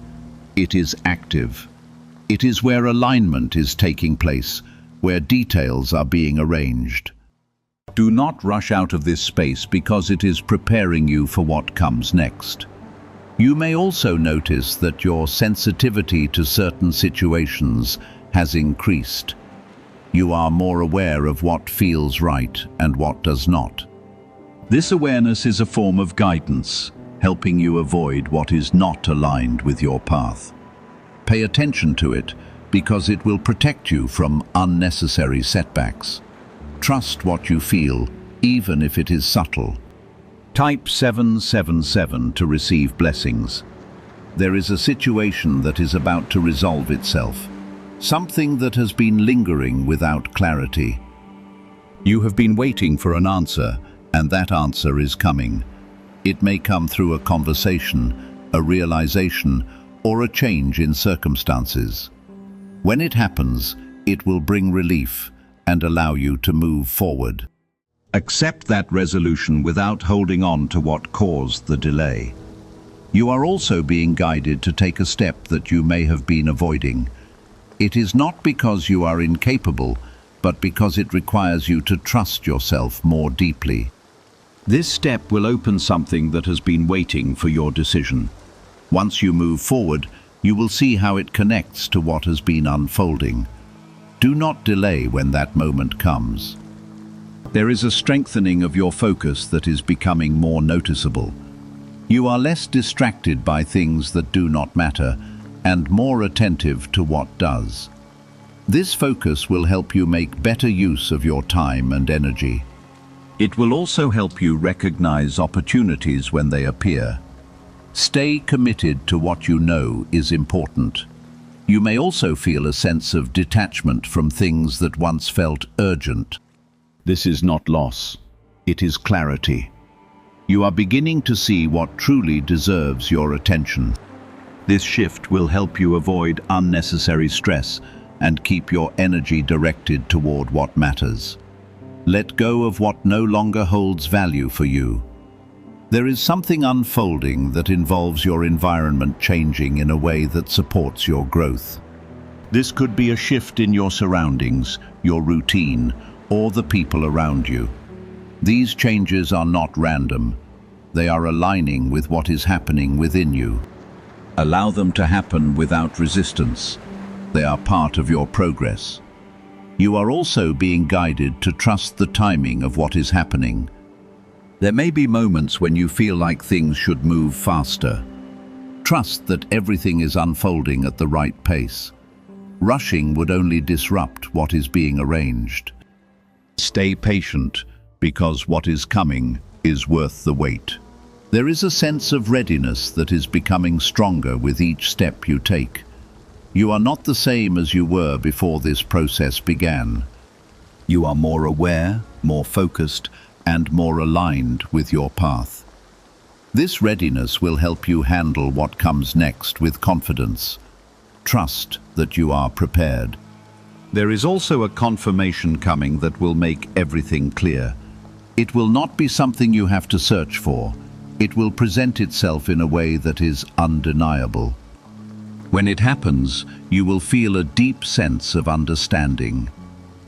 It is active. It is where alignment is taking place, where details are being arranged. Do not rush out of this space because it is preparing you for what comes next. You may also notice that your sensitivity to certain situations has increased. You are more aware of what feels right and what does not. This awareness is a form of guidance, helping you avoid what is not aligned with your path. Pay attention to it because it will protect you from unnecessary setbacks. Trust what you feel, even if it is subtle. Type 777 to receive blessings. There is a situation that is about to resolve itself. Something that has been lingering without clarity. You have been waiting for an answer, and that answer is coming. It may come through a conversation, a realization, or a change in circumstances. When it happens, it will bring relief and allow you to move forward. Accept that resolution without holding on to what caused the delay. You are also being guided to take a step that you may have been avoiding. It is not because you are incapable, but because it requires you to trust yourself more deeply. This step will open something that has been waiting for your decision. Once you move forward, you will see how it connects to what has been unfolding. Do not delay when that moment comes. There is a strengthening of your focus that is becoming more noticeable. You are less distracted by things that do not matter, and more attentive to what does. This focus will help you make better use of your time and energy. It will also help you recognize opportunities when they appear. Stay committed to what you know is important. You may also feel a sense of detachment from things that once felt urgent. This is not loss, it is clarity. You are beginning to see what truly deserves your attention. This shift will help you avoid unnecessary stress and keep your energy directed toward what matters. Let go of what no longer holds value for you. There is something unfolding that involves your environment changing in a way that supports your growth. This could be a shift in your surroundings, your routine, or the people around you. These changes are not random. They are aligning with what is happening within you. Allow them to happen without resistance. They are part of your progress. You are also being guided to trust the timing of what is happening. There may be moments when you feel like things should move faster. Trust that everything is unfolding at the right pace. Rushing would only disrupt what is being arranged. Stay patient, because what is coming is worth the wait. There is a sense of readiness that is becoming stronger with each step you take. You are not the same as you were before this process began. You are more aware, more focused, and more aligned with your path. This readiness will help you handle what comes next with confidence. Trust that you are prepared. There is also a confirmation coming that will make everything clear. It will not be something you have to search for. It will present itself in a way that is undeniable. When it happens, you will feel a deep sense of understanding.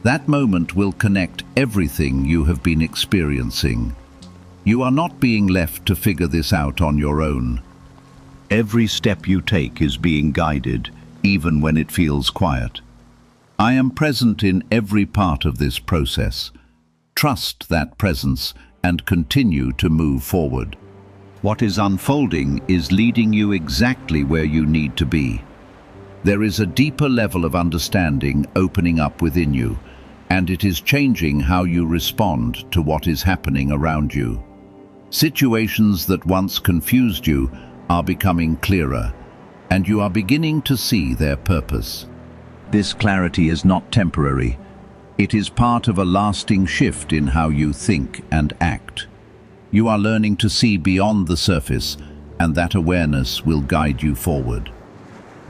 That moment will connect everything you have been experiencing. You are not being left to figure this out on your own. Every step you take is being guided, even when it feels quiet. I am present in every part of this process. Trust that presence and continue to move forward. What is unfolding is leading you exactly where you need to be. There is a deeper level of understanding opening up within you, and it is changing how you respond to what is happening around you. Situations that once confused you are becoming clearer, and you are beginning to see their purpose. This clarity is not temporary. It is part of a lasting shift in how you think and act. You are learning to see beyond the surface, and that awareness will guide you forward.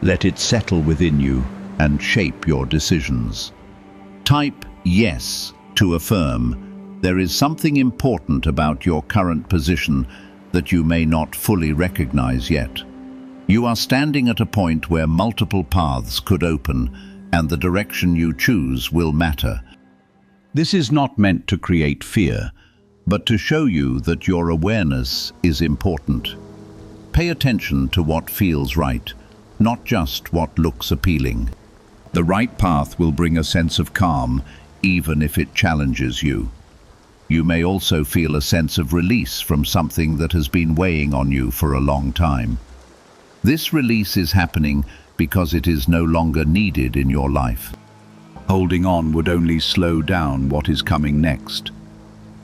Let it settle within you and shape your decisions. Type yes to affirm. There is something important about your current position that you may not fully recognize yet. You are standing at a point where multiple paths could open, and the direction you choose will matter. This is not meant to create fear, but to show you that your awareness is important. Pay attention to what feels right, not just what looks appealing. The right path will bring a sense of calm, even if it challenges you. You may also feel a sense of release from something that has been weighing on you for a long time. This release is happening because it is no longer needed in your life. Holding on would only slow down what is coming next.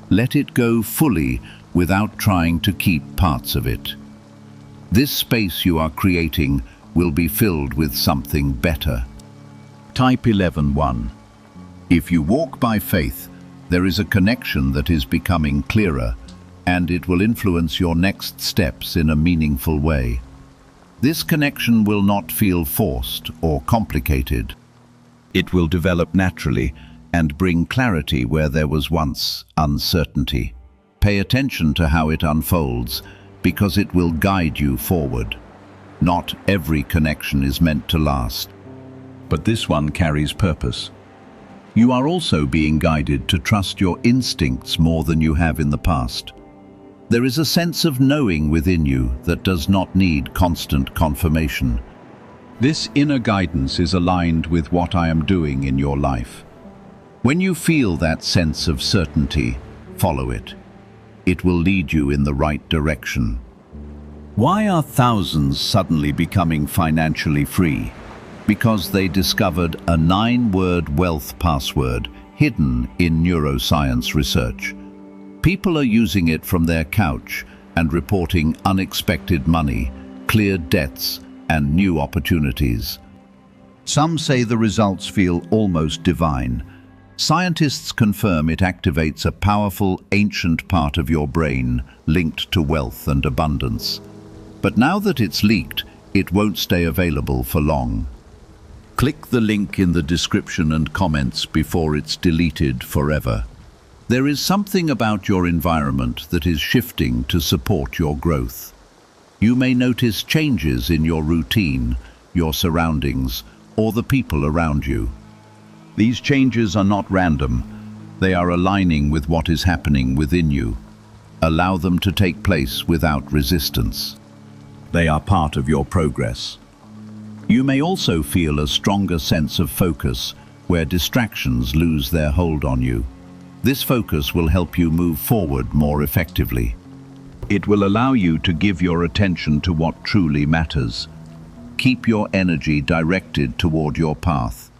Let it go fully without trying to keep parts of it. This space you are creating will be filled with something better. Type 11.1. If you walk by faith, there is a connection that is becoming clearer, and it will influence your next steps in a meaningful way. This connection will not feel forced or complicated. It will develop naturally and bring clarity where there was once uncertainty. Pay attention to how it unfolds, because it will guide you forward. Not every connection is meant to last, but this one carries purpose. You are also being guided to trust your instincts more than you have in the past. There is a sense of knowing within you that does not need constant confirmation. This inner guidance is aligned with what I am doing in your life. When you feel that sense of certainty, follow it. It will lead you in the right direction. Why are thousands suddenly becoming financially free? Because they discovered a 9-word wealth password hidden in neuroscience research. People are using it from their couch and reporting unexpected money, cleared debts, and new opportunities. Some say the results feel almost divine. Scientists confirm it activates a powerful, ancient part of your brain linked to wealth and abundance. But now that it's leaked, it won't stay available for long. Click the link in the description and comments before it's deleted forever. There is something about your environment that is shifting to support your growth. You may notice changes in your routine, your surroundings, or the people around you. These changes are not random. They are aligning with what is happening within you. Allow them to take place without resistance. They are part of your progress. You may also feel a stronger sense of focus where distractions lose their hold on you. This focus will help you move forward more effectively. It will allow you to give your attention to what truly matters. Keep your energy directed toward your path.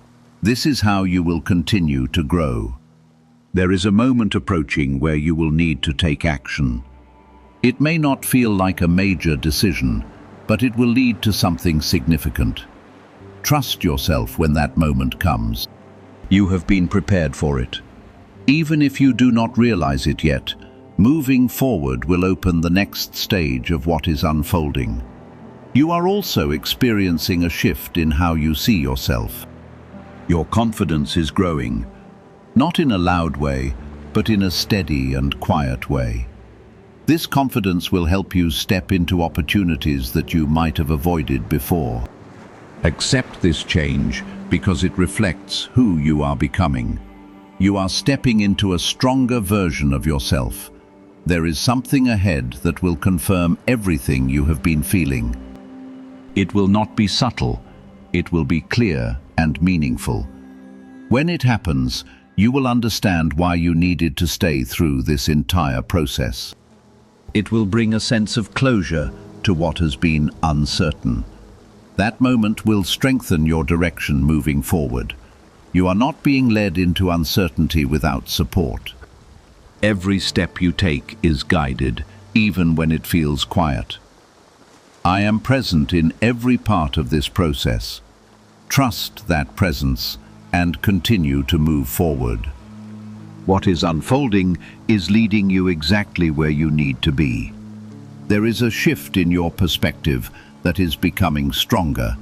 This is how you will continue to grow. There is a moment approaching where you will need to take action. It may not feel like a major decision, but it will lead to something significant. Trust yourself when that moment comes. You have been prepared for it. Even if you do not realize it yet, moving forward will open the next stage of what is unfolding. You are also experiencing a shift in how you see yourself. Your confidence is growing, not in a loud way, but in a steady and quiet way. This confidence will help you step into opportunities that you might have avoided before. Accept this change because it reflects who you are becoming. You are stepping into a stronger version of yourself. There is something ahead that will confirm everything you have been feeling. It will not be subtle. It will be clear and meaningful. When it happens, you will understand why you needed to stay through this entire process. It will bring a sense of closure to what has been uncertain. That moment will strengthen your direction moving forward. You are not being led into uncertainty without support. Every step you take is guided, even when it feels quiet. I am present in every part of this process. Trust that presence and continue to move forward. What is unfolding is leading you exactly where you need to be. There is a shift in your perspective that is becoming stronger,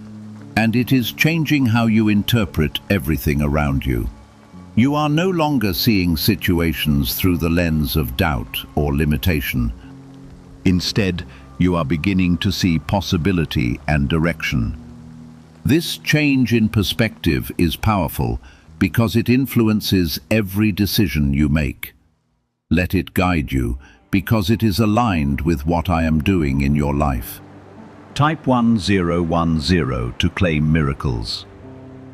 and it is changing how you interpret everything around you. You are no longer seeing situations through the lens of doubt or limitation. Instead, you are beginning to see possibility and direction. This change in perspective is powerful because it influences every decision you make. Let it guide you because it is aligned with what I am doing in your life. Type 1010 to claim miracles.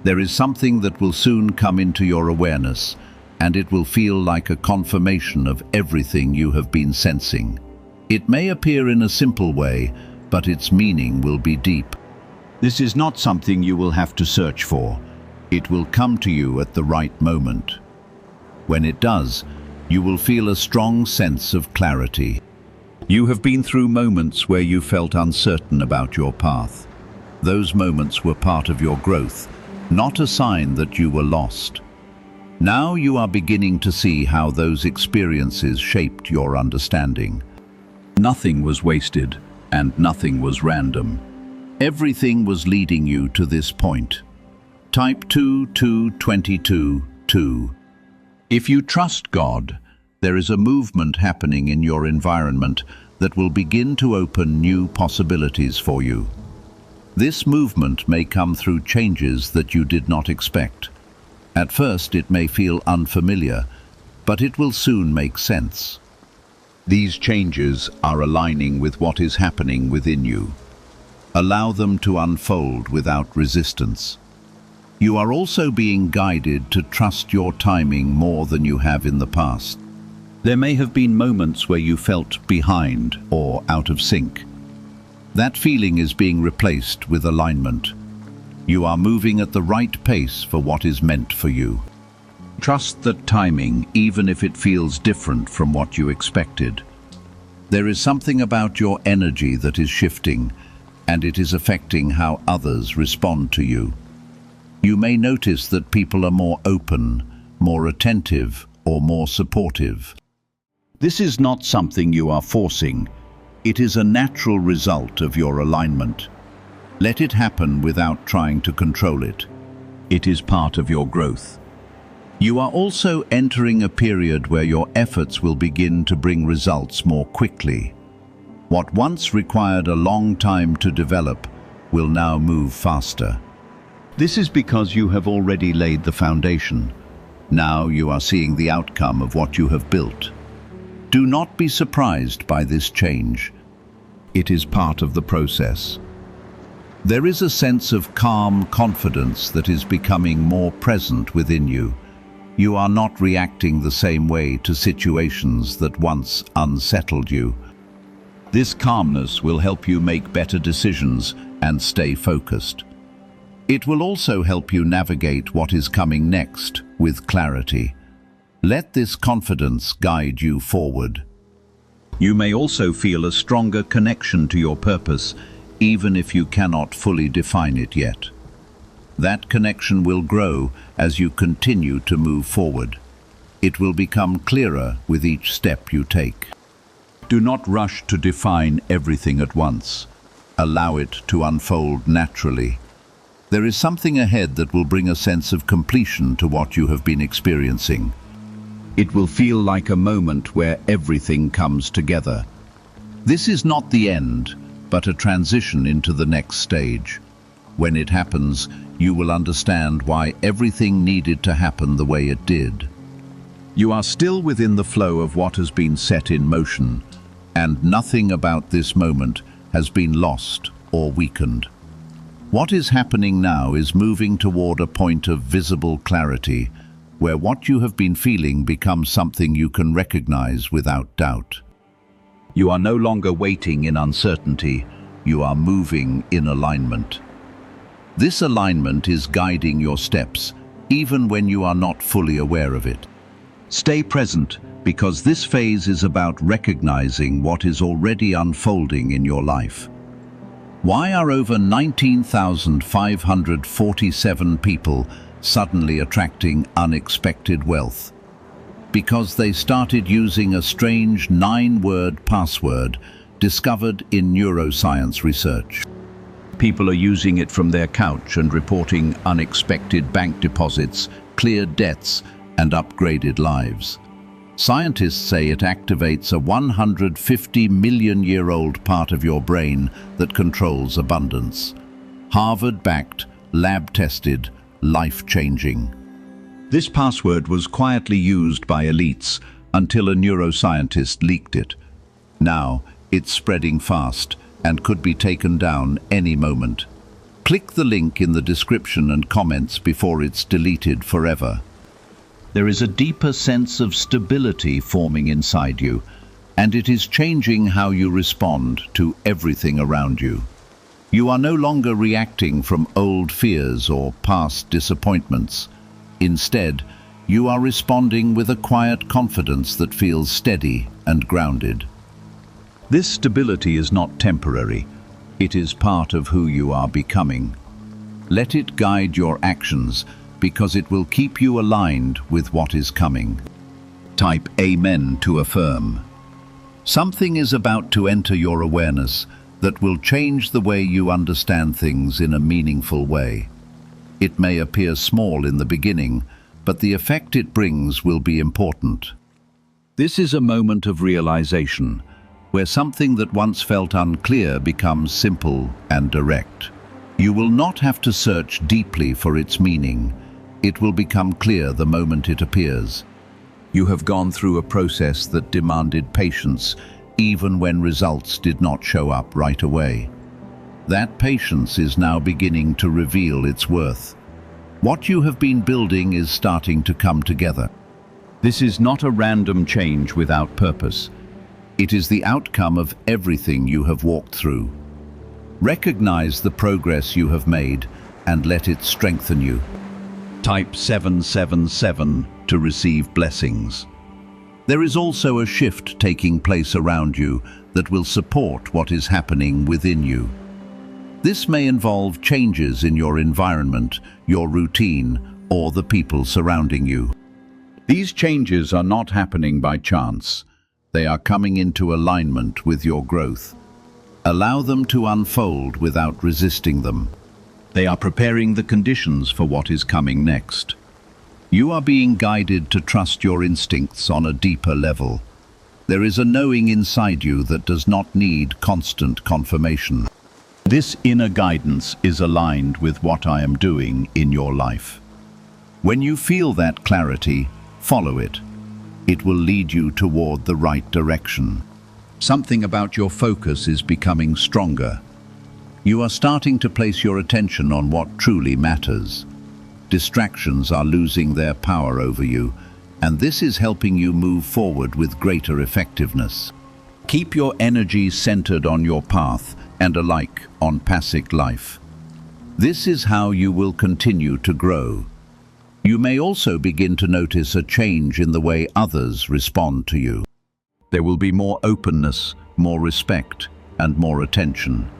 There is something that will soon come into your awareness, and it will feel like a confirmation of everything you have been sensing. It may appear in a simple way, but its meaning will be deep. This is not something you will have to search for. It will come to you at the right moment. When it does, you will feel a strong sense of clarity. You have been through moments where you felt uncertain about your path. Those moments were part of your growth, not a sign that you were lost. Now you are beginning to see how those experiences shaped your understanding. Nothing was wasted, and nothing was random. Everything was leading you to this point. Type 2222. If you trust God, there is a movement happening in your environment that will begin to open new possibilities for you. This movement may come through changes that you did not expect. At first, it may feel unfamiliar, but it will soon make sense. These changes are aligning with what is happening within you. Allow them to unfold without resistance. You are also being guided to trust your timing more than you have in the past. There may have been moments where you felt behind or out of sync. That feeling is being replaced with alignment. You are moving at the right pace for what is meant for you. Trust the timing, even if it feels different from what you expected. There is something about your energy that is shifting, and it is affecting how others respond to you. You may notice that people are more open, more attentive, or more supportive. This is not something you are forcing. It is a natural result of your alignment. Let it happen without trying to control it. It is part of your growth. You are also entering a period where your efforts will begin to bring results more quickly. What once required a long time to develop will now move faster. This is because you have already laid the foundation. Now you are seeing the outcome of what you have built. Do not be surprised by this change. It is part of the process. There is a sense of calm confidence that is becoming more present within you. You are not reacting the same way to situations that once unsettled you. This calmness will help you make better decisions and stay focused. It will also help you navigate what is coming next with clarity. Let this confidence guide you forward. You may also feel a stronger connection to your purpose, even if you cannot fully define it yet. That connection will grow as you continue to move forward. It will become clearer with each step you take. Do not rush to define everything at once. Allow it to unfold naturally. There is something ahead that will bring a sense of completion to what you have been experiencing. It will feel like a moment where everything comes together. This is not the end, but a transition into the next stage. When it happens, you will understand why everything needed to happen the way it did. You are still within the flow of what has been set in motion, and nothing about this moment has been lost or weakened. What is happening now is moving toward a point of visible clarity, where what you have been feeling becomes something you can recognize without doubt. You are no longer waiting in uncertainty, you are moving in alignment. This alignment is guiding your steps, even when you are not fully aware of it. Stay present, because this phase is about recognizing what is already unfolding in your life. Why are over 19,547 people suddenly attracting unexpected wealth? Because they started using a strange 9-word password discovered in neuroscience research. People are using it from their couch and reporting unexpected bank deposits, cleared debts, and upgraded lives. Scientists say it activates a 150-million-year-old part of your brain that controls abundance. Harvard-backed, lab-tested, life-changing. This password was quietly used by elites until a neuroscientist leaked it. Now, it's spreading fast and could be taken down any moment. Click the link in the description and comments before it's deleted forever. There is a deeper sense of stability forming inside you, and it is changing how you respond to everything around you. You are no longer reacting from old fears or past disappointments. Instead, you are responding with a quiet confidence that feels steady and grounded. This stability is not temporary. It is part of who you are becoming. Let it guide your actions, because it will keep you aligned with what is coming. Type Amen to affirm. Something is about to enter your awareness that will change the way you understand things in a meaningful way. It may appear small in the beginning, but the effect it brings will be important. This is a moment of realization, where something that once felt unclear becomes simple and direct. You will not have to search deeply for its meaning. It will become clear the moment it appears. You have gone through a process that demanded patience, even when results did not show up right away. That patience is now beginning to reveal its worth. What you have been building is starting to come together. This is not a random change without purpose. It is the outcome of everything you have walked through. Recognize the progress you have made and let it strengthen you. Type 777 to receive blessings. There is also a shift taking place around you that will support what is happening within you. This may involve changes in your environment, your routine, or the people surrounding you. These changes are not happening by chance. They are coming into alignment with your growth. Allow them to unfold without resisting them. They are preparing the conditions for what is coming next. You are being guided to trust your instincts on a deeper level. There is a knowing inside you that does not need constant confirmation. This inner guidance is aligned with what I am doing in your life. When you feel that clarity, follow it. It will lead you toward the right direction. Something about your focus is becoming stronger. You are starting to place your attention on what truly matters. Distractions are losing their power over you, and this is helping you move forward with greater effectiveness. Keep your energy centered on your path and alike on passing life. This is how you will continue to grow. You may also begin to notice a change in the way others respond to you. There will be more openness, more respect, and more attention.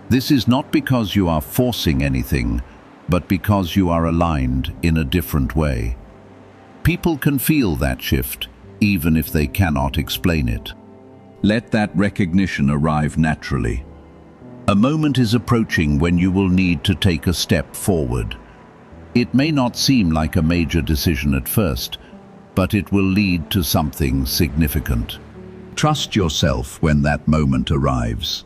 This is not because you are forcing anything, but because you are aligned in a different way. People can feel that shift, even if they cannot explain it. Let that recognition arrive naturally. A moment is approaching when you will need to take a step forward. It may not seem like a major decision at first, but it will lead to something significant. Trust yourself when that moment arrives.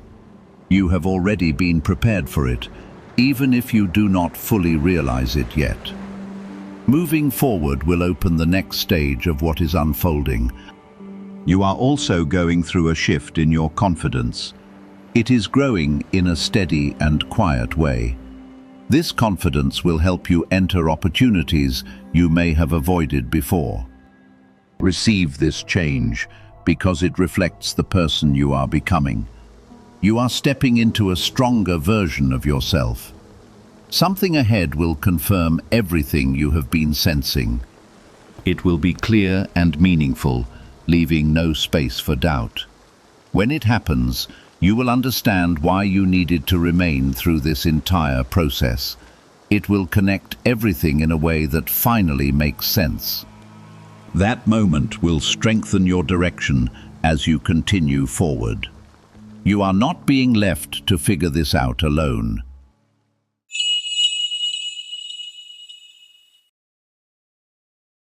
You have already been prepared for it, even if you do not fully realize it yet. Moving forward will open the next stage of what is unfolding. You are also going through a shift in your confidence. It is growing in a steady and quiet way. This confidence will help you enter opportunities you may have avoided before. Receive this change because it reflects the person you are becoming. You are stepping into a stronger version of yourself. Something ahead will confirm everything you have been sensing. It will be clear and meaningful, leaving no space for doubt. When it happens, you will understand why you needed to remain through this entire process. It will connect everything in a way that finally makes sense. That moment will strengthen your direction as you continue forward. You are not being left to figure this out alone.